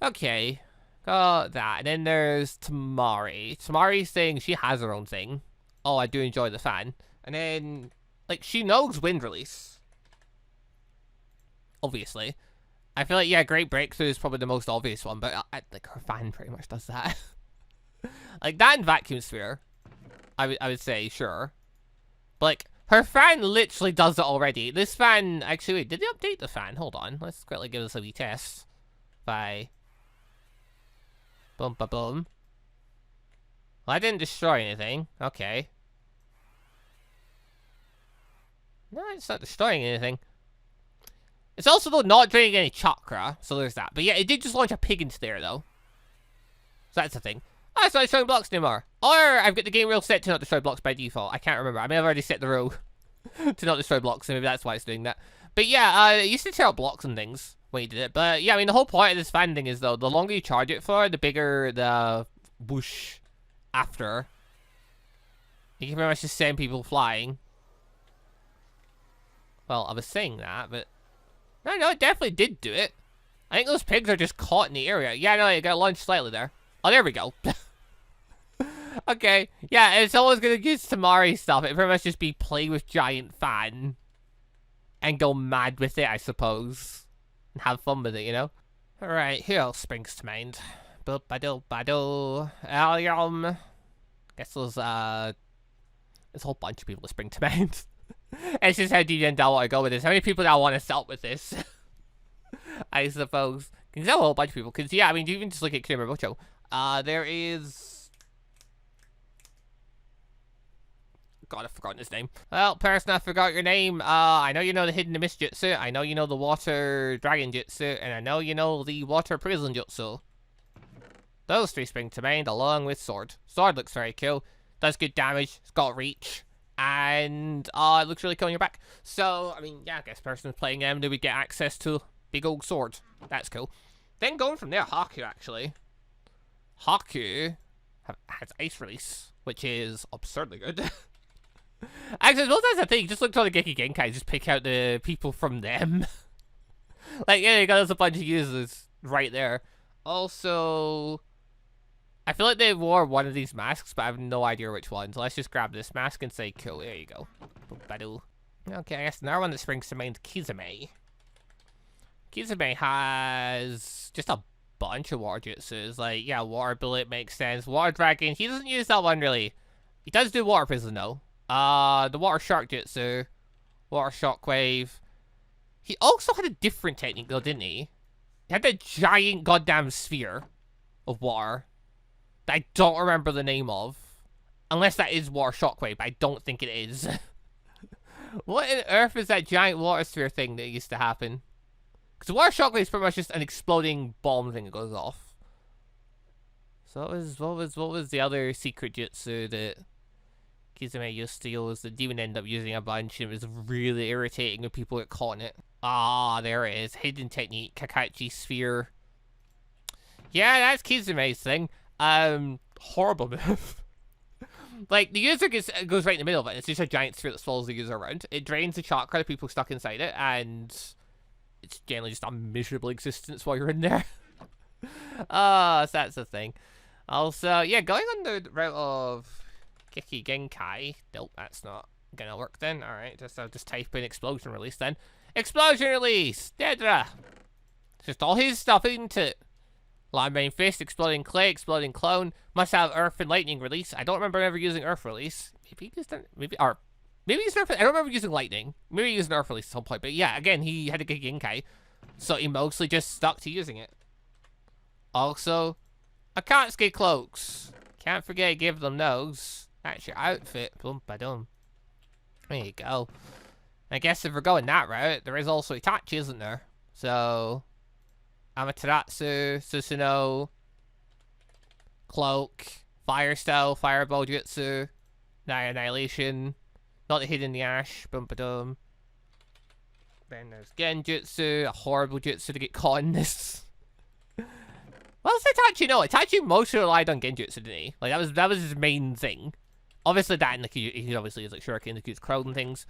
Okay. Got that. And then there's Tamari. Tamari's saying she has her own thing. Oh, I do enjoy the fan. And then, like, she knows Wind Release. Obviously. I feel like, yeah, Great Breakthrough is probably the most obvious one, but, like, her fan pretty much does that. Like, that and Vacuum Sphere, I would say, sure. But, like, her fan literally does it already. This fan, actually, wait, did they update the fan? Hold on. Let's quickly give this a wee test. Bye. Boom, ba, boom. Well, I didn't destroy anything. Okay. No, it's not destroying anything. It's also, though, not draining any chakra, so there's that. But yeah, it did just launch a pig into there, though. So that's the thing. Oh, it's not destroying blocks anymore. Or I've got the game rule set to not destroy blocks by default. I can't remember. I may have already set the rule to not destroy blocks, so maybe that's why it's doing that. But yeah, it used to tear out blocks and things when you did it. But yeah, I mean, the whole point of this fan thing is, though, the longer you charge it for, the bigger the whoosh after. You can pretty much just send people flying. Well, I was saying that, but... No, it definitely did do it. I think those pigs are just caught in the area. Yeah, no, you gotta launch slightly there. Oh, there we go. Okay. Yeah, it's always gonna use Tamari stuff. It pretty much just be play with giant fan. And go mad with it, I suppose. And have fun with it, you know? Alright, who else springs to mind? Boop-ba-do-ba-do. Guess there's a whole bunch of people that spring to mind. It's just how deep and I want to go with this. How many people do I want to start with this? I suppose. Because there's a whole bunch of people. Because, yeah, I mean, you even just look at Kirimamocho. There is... God, I've forgotten his name. Well, person, I forgot your name. I know you know the Hidden Mist Jutsu. I know you know the Water Dragon Jutsu. And I know you know the Water Prison Jutsu. Those three spring to mind, along with Sword. Sword looks very cool. Does good damage. It's got reach. And it looks really cool on your back. So, I mean, yeah, I guess person playing do we get access to big old sword. That's cool. Then going from there, Haku, actually. Haku has ice release, which is absurdly good. Actually, as well as I think, just look at the Geki Genkai, just pick out the people from them. Like, yeah, you got a bunch of users right there. Also, I feel like they wore one of these masks, but I have no idea which one. So let's just grab this mask and say, cool, there you go. Okay, I guess another one that springs to mind, Kizume. Kizume has just a bunch of water jutsus. Like, yeah, water bullet makes sense. Water dragon, he doesn't use that one really. He does do water prison though. The water shark jutsu, water shockwave. He also had a different technique though, didn't he? He had that giant goddamn sphere of water that I don't remember the name of. Unless that is water shockwave, but I don't think it is. What on earth is that giant water sphere thing that used to happen? Because water shockwave is pretty much just an exploding bomb thing that goes off. So what was the other secret jutsu that Kizume used to use that didn't end up using a bunch, and it was really irritating when people get caught in it? Ah, there it is. Hidden technique, Kakashi sphere. Yeah, that's Kizume's thing. Horrible move. Like, the user goes right in the middle of it. It's just a giant sphere that swallows the user around. It drains the chakra, the people stuck inside it, and it's generally just a miserable existence while you're in there. So that's the thing. Also, yeah, going on the route of Geki Genkai. Nope, that's not gonna work then. Alright, I'll just type in explosion release then. Explosion release! Dedra! It's just all his stuff, isn't it? Lime Rain Fist, Exploding Clay, Exploding Clone. Must have Earth and Lightning release. I don't remember ever using Earth release. Maybe he's done, maybe he's Earth. I don't remember using Lightning. Maybe he used an Earth release at some point. But yeah, again, he had a Geki Genkai, so he mostly just stuck to using it. Also, Akatsuki cloaks. Can't forget to give them those. That's your outfit. Boom, ba-dum. There you go. I guess if we're going that route, there is also Itachi, isn't there? So, Amaterasu, Susanoo, Cloak, Fire Style, Fireball Jutsu, Annihilation, Not the Hidden in the Ash, boom ba-dum. Then there's Genjutsu, a horrible jutsu to get caught in this. Well, it's Itachi, no. Itachi mostly relied on Genjutsu, didn't he? Like, that was his main thing. Obviously, that and he obviously is like Shuriken, the cute crow and things.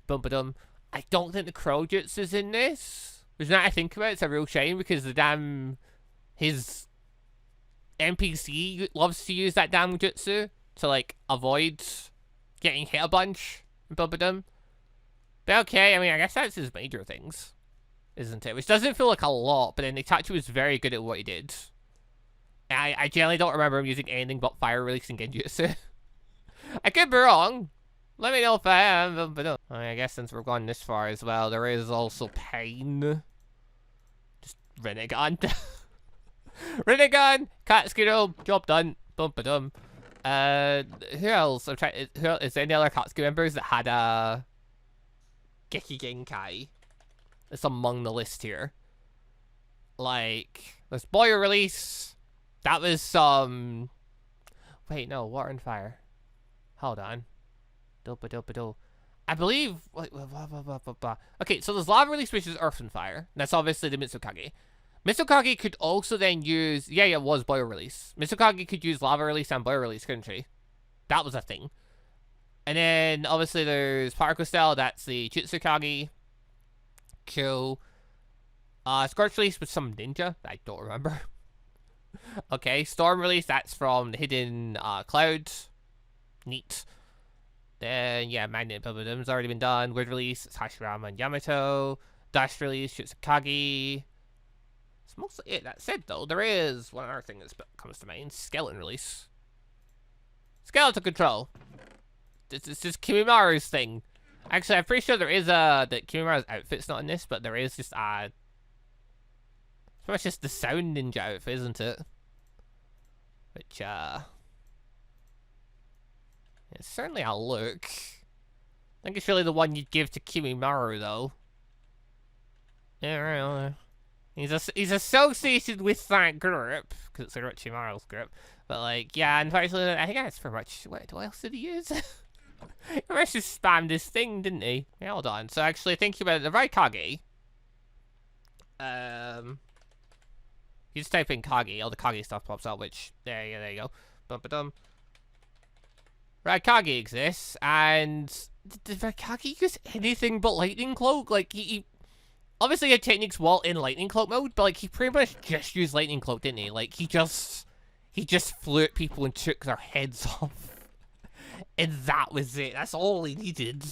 Boom ba-dum. I don't think the crow jutsu's in this. Which now I think about it, it's a real shame because the damn... his NPC loves to use that damn jutsu to, like, avoid getting hit a bunch. Boom ba-dum. But okay, I mean, I guess that's his major things, isn't it? Which doesn't feel like a lot, but then Itachi was very good at what he did. I generally don't remember him using anything but fire release and Genjutsu. I could be wrong. Let me know if I am, but no. I guess since we're going this far as well, there is also Pain. Just Rinnegan. Rinnegan, Katsuki, job done. Bum ba dum. Who else? I'm trying. Is there any other Katsuki members that had a Geki Genkai? It's among the list here. Like, there's Boyo release. That was some. Wait, no, Water and Fire. Hold on. Do. I believe. Okay, so there's Lava release, which is Earth and Fire. That's obviously the Mitsukage. Mizukage could also then use... Yeah, it was Boil Release. Mizukage could use Lava Release and Boil Release, couldn't she? That was a thing. And then, obviously, there's Particle Style. That's the Jitsukage. Cool. Scorch Release with some ninja. I don't remember. Okay, Storm Release. That's from the Hidden Cloud. Neat. Then, yeah, Magnet Bubbledum's already been done. Word Release. It's Hashirama and Yamato. Dash Release. Jitsukage. That's mostly it. That said, though, there is one other thing that comes to mind. Skeleton Release. Skeleton Control. This is Kimimaru's thing. Actually, I'm pretty sure there is that Kimimaru's outfit's not in this, but there is just it's pretty much just the Sound Ninja outfit, isn't it? Which it's certainly a look. I think it's really the one you'd give to Kimimaru, though. Yeah, he's associated with that group because it's Orochimaru's group. But like, yeah, unfortunately, I think that's pretty much. What else did he use? He must have spammed this thing, didn't he? Yeah, hold on. So actually, thinking about it, the Raikage. You just type in Kage, all the Kage stuff pops out. Which there you go. Bum-ba-dum. Raikage exists, and did Raikage use anything but Lightning Cloak? Like he obviously had techniques while in Lightning Cloak mode, but like he pretty much just used Lightning Cloak, didn't he? Like he just flew at people and took their heads off. And that was it. That's all he needed.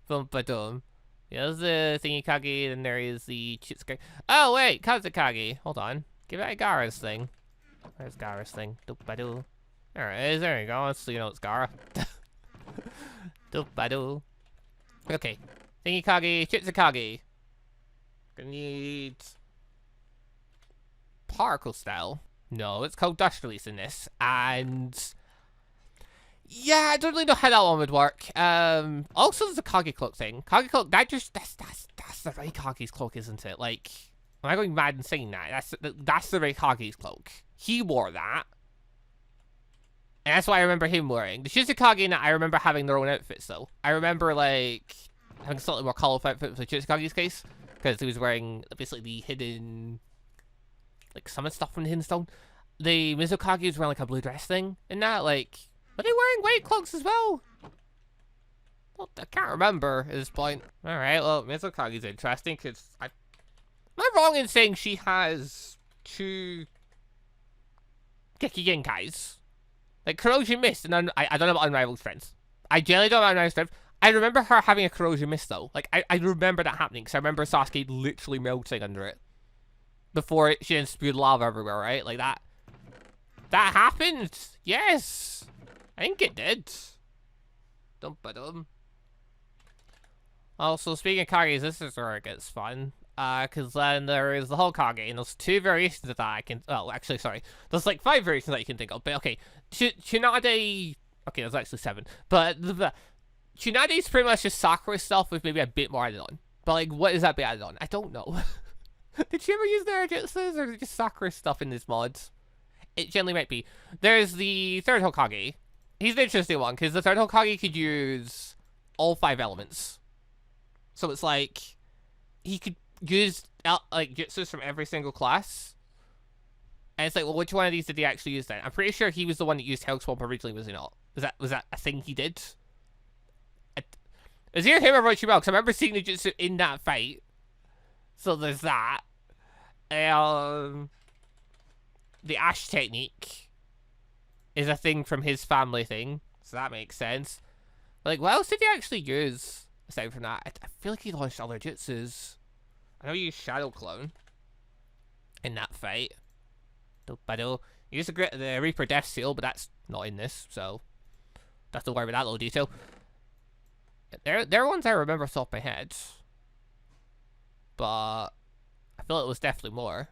Bum-ba-dum. Yeah, there's the Thingy Kage, and there is the Chitsukage. Oh, wait. Kazukage. Hold on. Give it a Gaara's thing. Where's Gaara's thing? Doop-ba-doo. There it is. There you go. So you know it's Gaara. Doop-ba-doo. Okay. Thingy Kage, Chitsukage. Gonna need... Particle Style. No, it's called Dust Release in this. And... yeah, I don't really know how that one would work. Also, there's a Kage Cloak thing. Kage Cloak, that's the Raikage's cloak, isn't it? Like, am I going mad and saying that? That's the Raikage's cloak. He wore that. And that's what I remember him wearing. The Shizukage and I remember having their own outfits, though. I remember, like, having a slightly more colorful outfit for the Shizukage's case. Because he was wearing, basically, the hidden... like, summon stuff from the Hidden Stone. The Mizukage was wearing, like, a blue dress thing. And that, like... are they wearing white cloaks as well? Well, I can't remember at this point. Alright, well, Mizukage's interesting because am I wrong in saying she has 2 Geki Genkais? Like, Corrosion Mist, and I don't know about Unrivaled Strength. I generally don't know about Unrivaled Strength. I remember her having a Corrosion Mist, though. Like, I remember that happening because I remember Sasuke literally melting under it. Before she then spewed lava everywhere, right? Like, that happened! Yes! I think it did. Dum-ba-dum. Also, speaking of Kages, this is where it gets fun. Because then there is the whole Kage, and there's 2 variations of that I can... oh, actually, sorry. There's like 5 variations that you can think of. But, okay. Tsunade... okay, there's actually 7. But Tsunade's pretty much just Sakura stuff with maybe a bit more added on. But, like, what is that bit added on? I don't know. Did she ever use their jutsus, or is it just Sakura stuff in this mod? It generally might be. There's the 3rd Hokage. He's an interesting one, because the 3rd Hokage could use all 5 elements. So it's like, he could use, like, jutsus from every single class. And it's like, well, which one of these did he actually use then? I'm pretty sure he was the one that used Hell Swamp originally, was he not? Was that a thing he did? Is either him or Orochimaru? Because I remember seeing the jutsu in that fight. So there's that. The Ash technique is a thing from his family thing, so that makes sense. But, like, what else did he actually use aside from that? I feel like he launched other jutsus. I know he used Shadow Clone in that fight. He used the Reaper Death Seal, but that's not in this, so don't have to worry about that little detail. There are ones I remember off the top of my head, but I feel it was definitely more.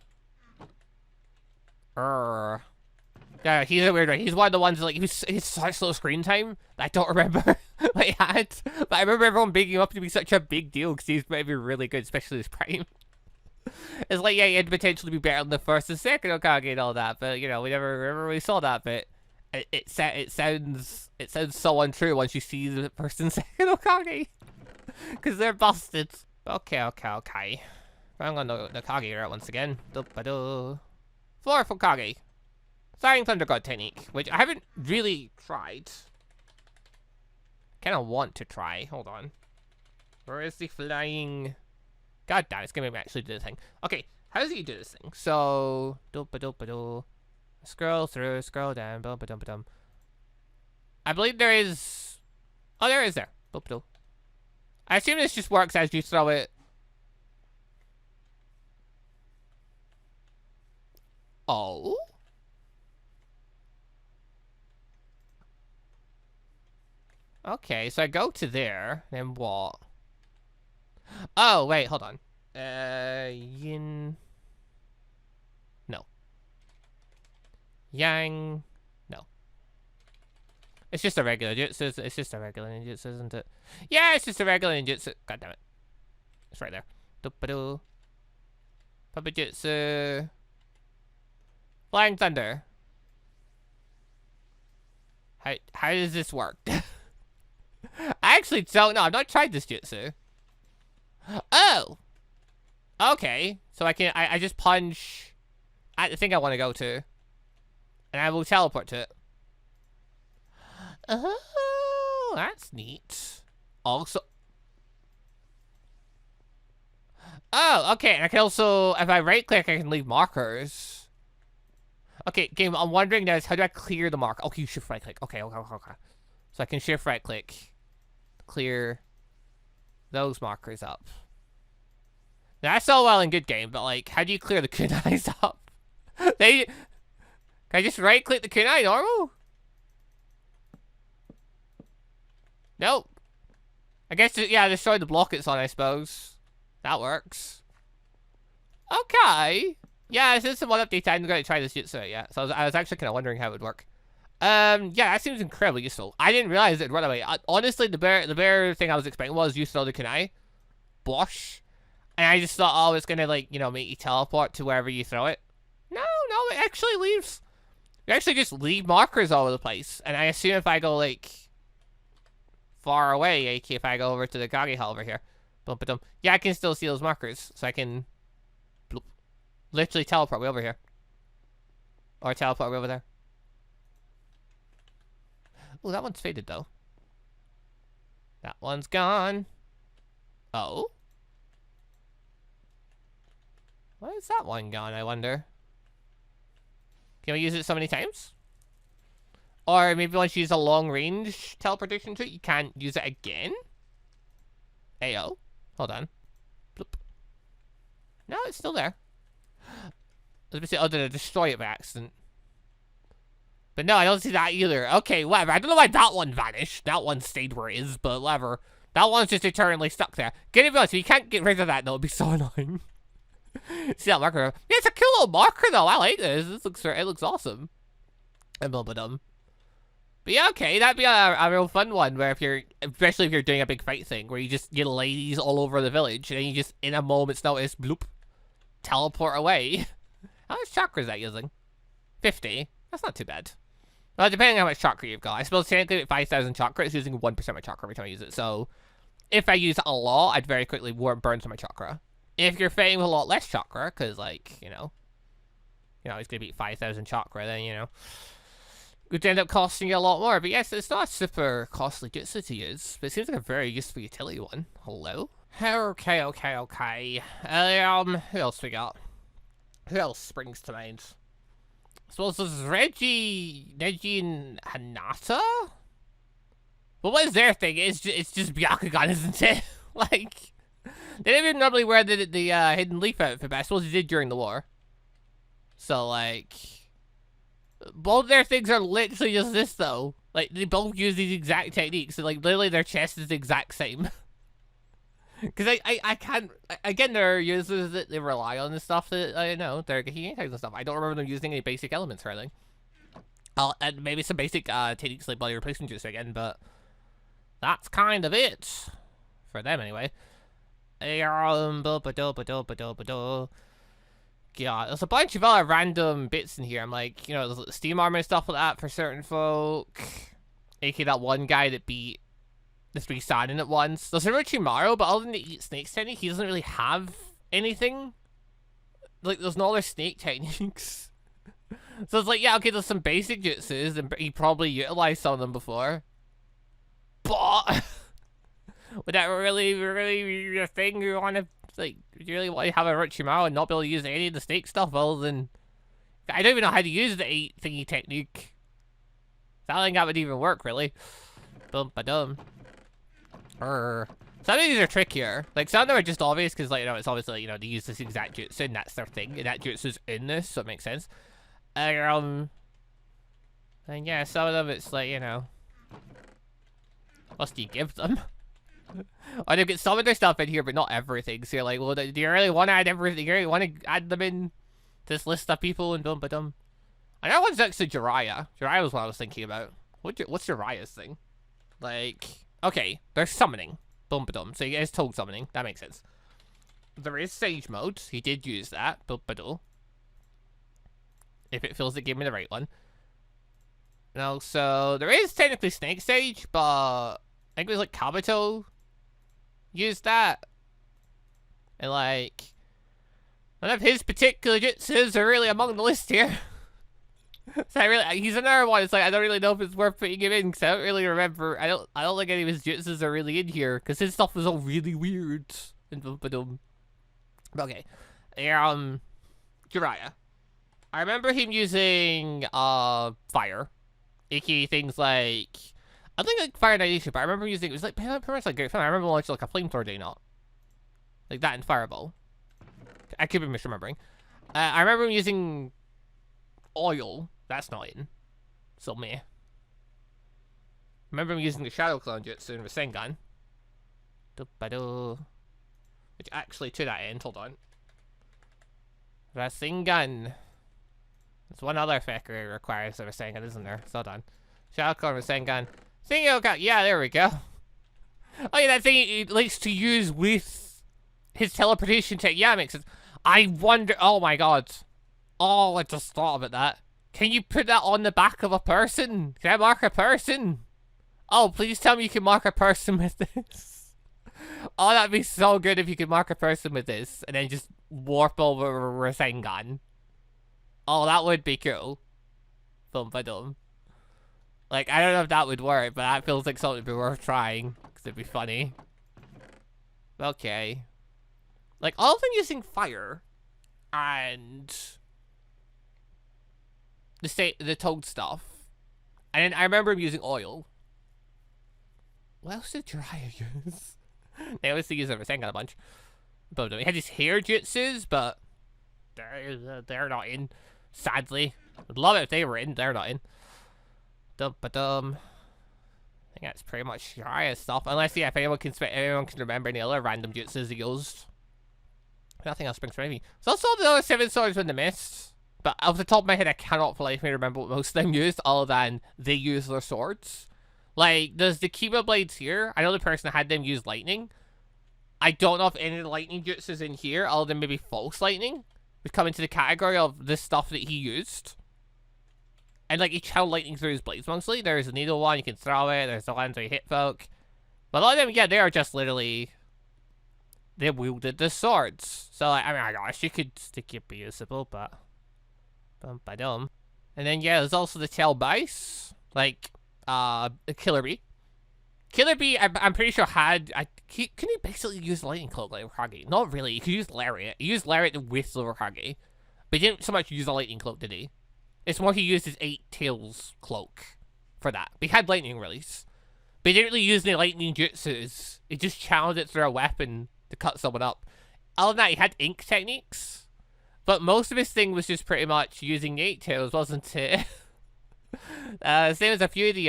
Yeah, he's a weird one. He's one of the ones that, like, he's such low screen time that I don't remember what he had. But I remember everyone bigging him up to be such a big deal because he's maybe really good, especially his prime. It's like, yeah, he had potentially be better than the 1st and 2nd Hokage and all that, but, you know, we never really saw that bit. It sounds so untrue once you see the 1st and 2nd Hokage. Because they're busted. Okay. I'm on the Kage route once again. Do-ba-do. 4 for Kage. Flying Thunder God technique, which I haven't really tried. Kind of want to try. Hold on. Where is the flying? God damn, it's gonna make me actually do the thing. Okay, how does he do this thing? So, do-ba-do-ba-do. Scroll through, scroll down, bum-ba-dum-ba-dum. I believe there is... Oh, there is there. Do-ba-do. I assume this just works as you throw it. Oh? Okay, so I go to there, then what? Oh, wait, hold on. Yin... No. Yang... No. It's just a regular jutsu. It's just a regular ninjutsu, isn't it? Yeah, it's just a regular ninjutsu. God damn it. It's right there. Do-ba-do. Papajutsu. Flying Thunder. How does this work? I actually don't know. I've not tried this jutsu. Oh! Okay. So I just punch at the thing I want to go to. And I will teleport to it. Oh, that's neat. Also... Oh, okay. And I can also, if I right click, I can leave markers. Okay, game, I'm wondering now is how do I clear the mark? Okay, you shift right click. Okay. So I can shift right click. Clear those markers up. Now, that's all well and good, game, but like, how do you clear the kunais up? Can I just right click the kunai normal? Nope. I guess, yeah, destroy the block it's on, I suppose. That works. Okay. Yeah, since the one update, I'm going to try this jutsu, yeah. So I was actually kind of wondering how it would work. Yeah, that seems incredibly useful. I didn't realize it'd run away. Honestly, the bear thing I was expecting was you throw the kunai. Bosh. And I just thought, oh, it's going to, like, you know, make you teleport to wherever you throw it. No, it actually leaves. You actually just leave markers all over the place. And I assume if I go, like, far away, like, if I go over to the Kage Hall over here. Bum-ba-dum. Yeah, I can still see those markers. So I can bloop, literally teleport way over here. Or teleport way over there. Oh, that one's faded, though. That one's gone. Oh? Why is that one gone, I wonder? Can we use it so many times? Or maybe once you use a long-range teleportation trick, you can't use it again? Ayo. Hold on. Bloop. No, it's still there. I was going to say, oh, did I destroy it by accident? But no, I don't see that either. Okay, whatever. I don't know why that one vanished. That one stayed where it is, but whatever. That one's just eternally stuck there. Get it honest, if you can't get rid of that, though, it'd be so annoying. See that marker? Yeah, it's a cool little marker, though. I like this. It looks awesome. But yeah, okay, that'd be a real fun one, where especially if you're doing a big fight thing, where you just get ladies all over the village, and then you just, in a moment's notice, bloop, teleport away. How much chakra is that using? 50. That's not too bad. Well, depending on how much chakra you've got. I suppose technically with 5,000 chakra, it's using 1% of my chakra every time I use it. So, if I use it a lot, I'd very quickly burn some of my chakra. If you're fighting with a lot less chakra, because, like, you know, it's going to be 5,000 chakra, then, you know, it would end up costing you a lot more. But yes, it's not a super costly jutsu to use, but it seems like a very useful utility one. Hello? Okay. Who else we got? Who else springs to mind? I suppose this is Neji and Hinata? Well, what is their thing? It's just Byakugan, isn't it? Like, they didn't even normally wear the Hidden Leaf outfit, but I suppose they did during the war. So, like, both their things are literally just this, though. Like, they both use these exact techniques. So, like, literally their chest is the exact same. Because I can't... Again, there are users that they rely on and stuff that, I know, they're Gehinge tags and stuff. I don't remember them using any basic elements or anything. And maybe some basic techniques like body replacement juice again, but that's kind of it. For them, anyway. Yeah, there's a bunch of other random bits in here. I'm like, you know, there's steam armor and stuff like that for certain folk. A.k.a. that one guy that beat the 3 Sanin at once. There's Orochimaru, but other than the eat snakes technique, he doesn't really have anything. Like, there's no other snake techniques. So it's like, yeah, okay, there's some basic jutsus, and he probably utilized some of them before. But would that really be a thing you want to, like, you really want to have a Orochimaru and not be able to use any of the snake stuff other than... I don't even know how to use the 8 thingy technique. So I don't think that would even work, really. Bum-ba-dum. Some of these are trickier. Like, some of them are just obvious because, like, you know, it's obviously, you know, they use this exact jutsu and that's their thing. And that jutsu's in this, so it makes sense. And yeah, some of them it's like, you know, what do you give them? Or they've got some of their stuff in here, but not everything. So you're like, well, do you really want to add everything? Do you really want to add them in this list of people and dum-ba-dum? I know one's actually Jiraiya. Jiraiya was what I was thinking about. What's Jiraiya's thing? Like, okay, there's summoning. Bum-ba-dum. So he is told summoning. That makes sense. There is Sage Mode. He did use that. Bum-ba-dum. If it feels it gave me the right one. No, so there is technically Snake Sage, but I think it was like Kabuto used that. And like, none of his particular jutsus are really among the list here. So he's another one. It's like, I don't really know if it's worth putting him in because I don't really remember. I don't think any of his jutsus are really in here because his stuff was all really weird. Okay, Jiraiya. I remember him using fire, aka things like, I think like fire annihilation, but I remember using, it was like pretty much like Great Flame. I remember launching like a flamethrower day, not like that in Fireball. I could be misremembering. I remember him using oil. That's not in. So meh. Remember him using the Shadow Clone Jutsu in Rasengan. Which actually, to that end, hold on. Rasengan. There's one other effect it requires a Rasengan, isn't there? So hold on. Shadow Clone Rasengan. Yeah, there we go. Oh yeah, that thing he likes to use with his teleportation tech. Yeah, it makes sense. I wonder, oh my god. Oh, I just thought about that. Can you put that on the back of a person? Can I mark a person? Oh, please tell me you can mark a person with this. Oh, that'd be so good if you could mark a person with this and then just warp over Rasengan. Oh, that would be cool. Dum-ba-dum. Like, I don't know if that would work, but that feels like something to be worth trying. Because it'd be funny. Okay. Like, all of them using fire. And the toad stuff. And then I remember him using oil. What else did Jiraiya use? They obviously use everything a bunch. But he had his hair jutsus, but they're not in. Sadly. I'd love it if they were in. They're not in. Dum-ba-dum. I think that's pretty much Jiraiya's stuff. Unless, yeah, if anyone can remember any other random jutsus he used. Nothing else springs to me. There's also the other 7 swords in the mist. But off the top of my head, I cannot for life me remember what most of them used, other than they use their swords. Like, there's the Kiba blades here. I know the person that had them use lightning. I don't know if any of the lightning jutsus in here, other than maybe false lightning, would come into the category of the stuff that he used. And like, he channeled lightning through his blades mostly. There's a needle one, you can throw it. There's the ones where you hit folk. But a lot of them, yeah, they are just literally, they wielded the swords. So, like, I mean, I gosh, you could stick it be usable, but bum-ba-dum. And then, yeah, there's also the tail base. Like, Killer Bee. Killer Bee, I'm pretty sure had, can he basically use lightning cloak like Hokage? Not really, he could use Lariat. He used Lariat with the Hokage. But he didn't so much use the lightning cloak, did he? It's more he used his 8 tails cloak for that. But he had lightning release. But he didn't really use any lightning jutsus. He just channeled it through a weapon to cut someone up. Other than that, he had ink techniques. But most of his thing was just pretty much using the 8 tails, wasn't it? Same as a few of the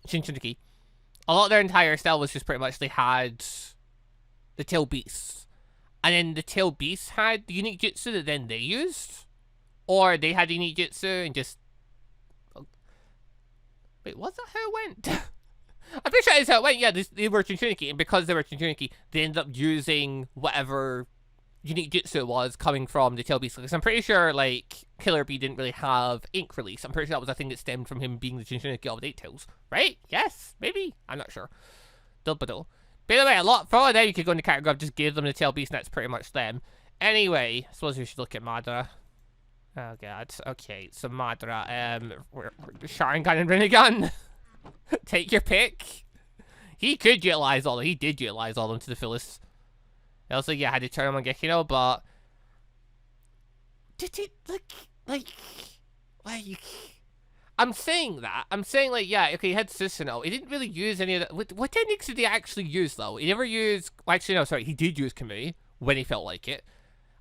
Shinchiniki. A lot of their entire style was just pretty much they had the tail beasts. And then the tail beasts had the unique jutsu that then they used. Or they had the unique jutsu and just... Wait, was that how it went? I'm pretty sure that's how it went. Yeah, they were Shinchiniki, and because they were Shinchiniki, they ended up using whatever unique jutsu it was coming from the tail beast. Because I'm pretty sure, like, Killer Bee didn't really have ink release. I'm pretty sure that was a thing that stemmed from him being the Shinchiniki of the 8 tails. Right? Yes? Maybe? I'm not sure. But By the way, a lot further there you could go into category of just give them the tail beast, and that's pretty much them. Anyway, I suppose we should look at Madara. Oh god. Okay, so Madara, Sharingan and Rinnegan. Take your pick. He could utilize all of them. He did utilize all of them to the fullest. Also, yeah, had to turn him on Gekino, but did it like I'm saying that. I'm saying like, yeah, okay, he had Susanoo. He didn't really use any of that. What techniques did he actually use though? He never used. Well, actually, no, sorry, he did use Kamui when he felt like it.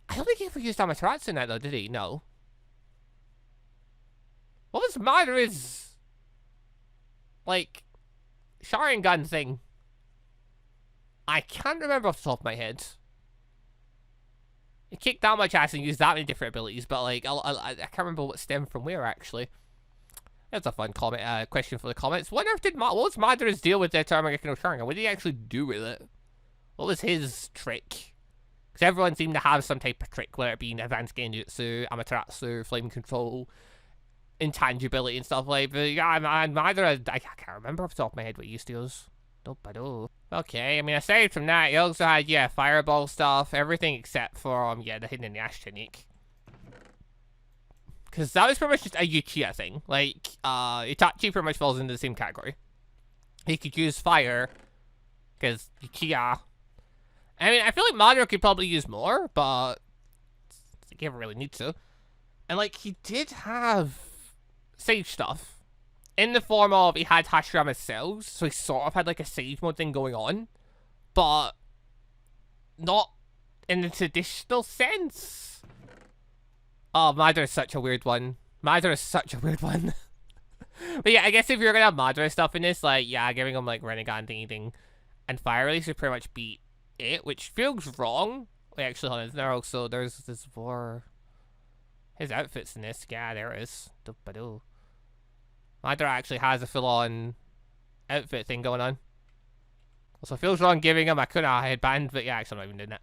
I don't think he ever used Amaterasu in that though, did he? No. What was Madara's like Sharingan thing? I can't remember off the top of my head. He kicked that much ass and used that many different abilities, but like I can't remember what stemmed from where actually. That's a fun comment. Question for the comments. What was Madara's deal with the Taramageki no Sharingan? What did he actually do with it? What was his trick? Because everyone seemed to have some type of trick, whether it be advanced genjutsu, Amaterasu, flame control, intangibility and stuff like. But yeah, Madara, I can't remember off the top of my head what he used to use. Okay, I mean, aside from that, he also had, yeah, fireball stuff, everything except for, yeah, the hidden Inuyasha technique. Because that was pretty much just a Uchiha thing. Like, Itachi pretty much falls into the same category. He could use fire, because Uchiha. I mean, I feel like Madara could probably use more, but he never really needs to. And, like, he did have sage stuff. In the form of, he had Hashirama's cells, so he sort of had, like, a sage mode thing going on. But not in the traditional sense. Oh, Madara is such a weird one. Madara is such a weird one. But yeah, I guess if you're gonna have Madara stuff in this, like, yeah, giving him, like, Rinnegan thing and Fire Release would pretty much beat it, which feels wrong. Wait, actually, hold on, there also, there's this war. His outfit's in this. Yeah, there it is. Madara actually has a full-on outfit thing going on. Also, it feels wrong giving him a Kuna headband, but yeah, actually, I'm not even doing that.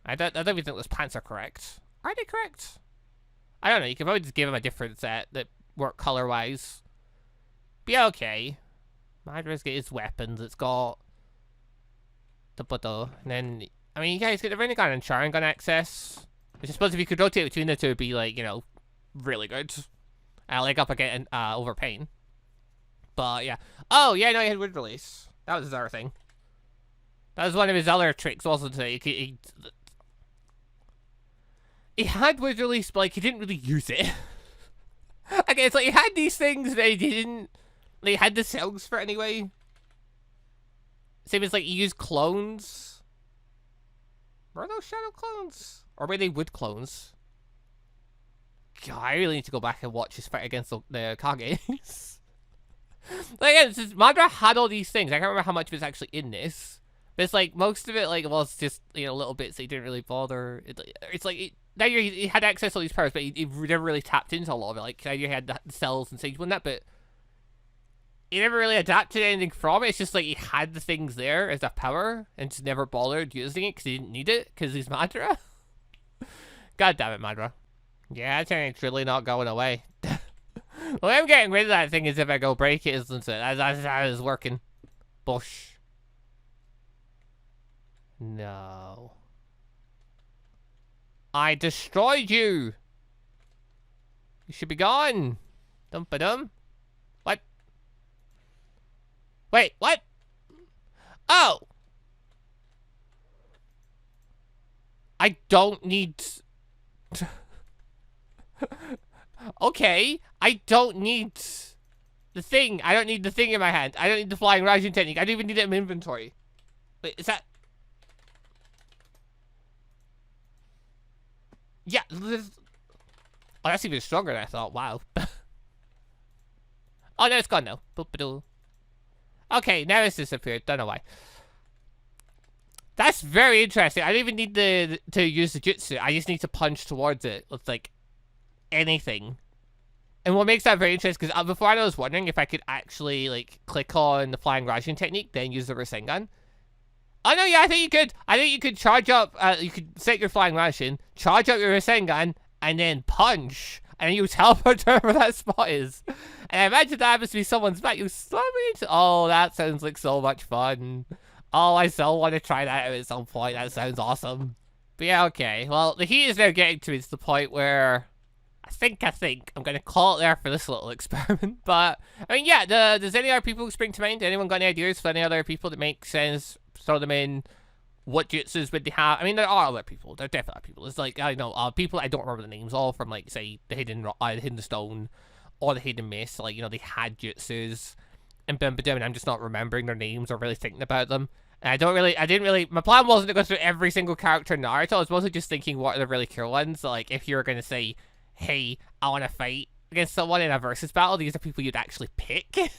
I don't even think those pants are correct. Are they correct? I don't know. You could probably just give him a different set that work color-wise. Be okay. Madara's got his weapons. It's got and then, I mean, you guys get the Rinnegan and Sharingan access. Which I suppose if you could rotate between the two, it'd be, like, you know, really good. Leg up again over pain. But, yeah. Oh, yeah, no, he had Wind Release. That was his other thing. That was one of his other tricks also today. He had Wind Release, but, like, he didn't really use it. Okay, it's like he had these things that he didn't... Like, he had the cells for it anyway. Same as, like, he used clones. Were those shadow clones? Or were they wood clones? God, I really need to go back and watch his fight against the Kages. Like, yeah, Madara had all these things. I can't remember how much of it's actually in this. But it's like, most of it, like, well, it's just, you know, little bits that he didn't really bother. It's like, now he had access to all these powers, but he never really tapped into a lot of it. Like, now you had the cells and Sage One that, but he never really adapted anything from it. It's just like he had the things there as a power and just never bothered using it because he didn't need it because he's Madara. God damn it, Madara. Yeah, that technique's really not going away. Well, I'm getting rid of that thing is if I go break it, isn't it? That is working. Bush. No. I destroyed you. You should be gone. Dum-ba-dum. What? Wait, what? Oh! I don't need... Okay, I don't need the thing. I don't need the thing in my hand. I don't need the flying Raijin technique. I don't even need it in my inventory. Wait, is that... Yeah. Oh, that's even stronger than I thought. Wow. Oh, no, it's gone now. Okay, now it's disappeared. Don't know why. That's very interesting. I don't even need to use the jutsu. I just need to punch towards it. It's like anything. And what makes that very interesting, because before I was wondering if I could actually, like, click on the flying Raijin technique, then use the Rasengan. Oh, no, yeah, I think you could. I think you could charge up, you could set your flying Raijin, charge up your Rasengan, and then punch. And then you teleport to wherever that spot is. And I imagine that happens to be someone's back. Oh, that sounds like so much fun. Oh, I so want to try that out at some point. That sounds awesome. But yeah, okay. Well, the heat is now getting to me to the point where I think I'm going to call it there for this little experiment. But, I mean, yeah, does any other people spring to mind? Anyone got any ideas for any other people that make sense? Throw them in. What jutsus would they have? I mean, there are other people. There are definitely other people. It's like, I know, people I don't remember the names of from, like, say, the Hidden Stone or the Hidden Mist. Like, you know, they had jutsus and Bimbadum, and I'm just not remembering their names or really thinking about them. And my plan wasn't to go through every single character in Naruto. I was mostly just thinking what are the really cool ones. Like, if you were going to say, hey, I want to fight against someone in a versus battle, these are people you'd actually pick.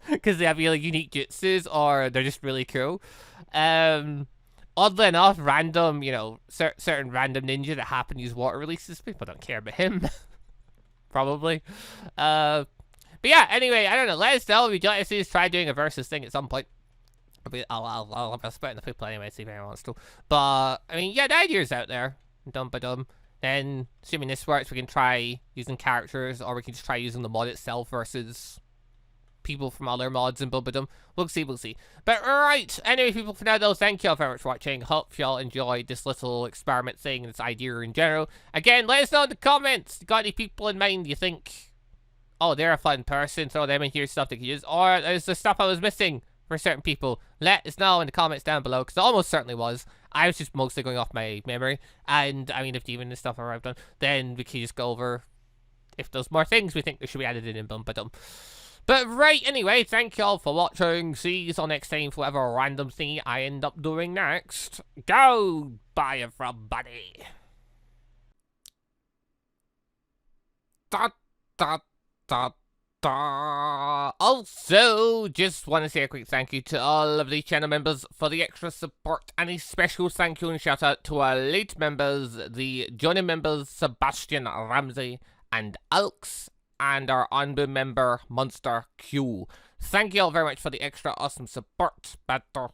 Because they have really unique jutsus, or they're just really cool. Oddly enough, random, you know, certain random ninja that happen to use water releases, people don't care about him. Probably. But yeah, anyway, I don't know. Let us know if you'd like to see us try doing a versus thing at some point. I'll have a spit in the people anyway, see if anyone wants to. But, I mean, yeah, the idea's out there. Dum-ba-dum. Then, assuming this works, we can try using characters, or we can just try using the mod itself versus people from other mods and Bum-ba-dum. We'll see. But, right, anyway, people, for now, though, thank you all very much for watching. Hope y'all enjoyed this little experiment thing and this idea in general. Again, let us know in the comments. Got any people in mind you think, oh, they're a fun person, throw them in here, stuff they can use, or there's the stuff I was missing for certain people. Let us know in the comments down below, because it almost certainly was. I was just mostly going off my memory, and I mean, if even the stuff I've done, then we can just go over if there's more things we think that should be added in Bum-ba-dum. But right, anyway, thank you all for watching. See you all next time for whatever random thing I end up doing next. Go! Bye, everybody. Da, da, da. Also, just want to say a quick thank you to all of the channel members for the extra support, and a special thank you and shout out to our late members, the joining members Sebastian Ramsey and Alx, and our ANBU member MonsterQ. Thank you all very much for the extra awesome support. Better.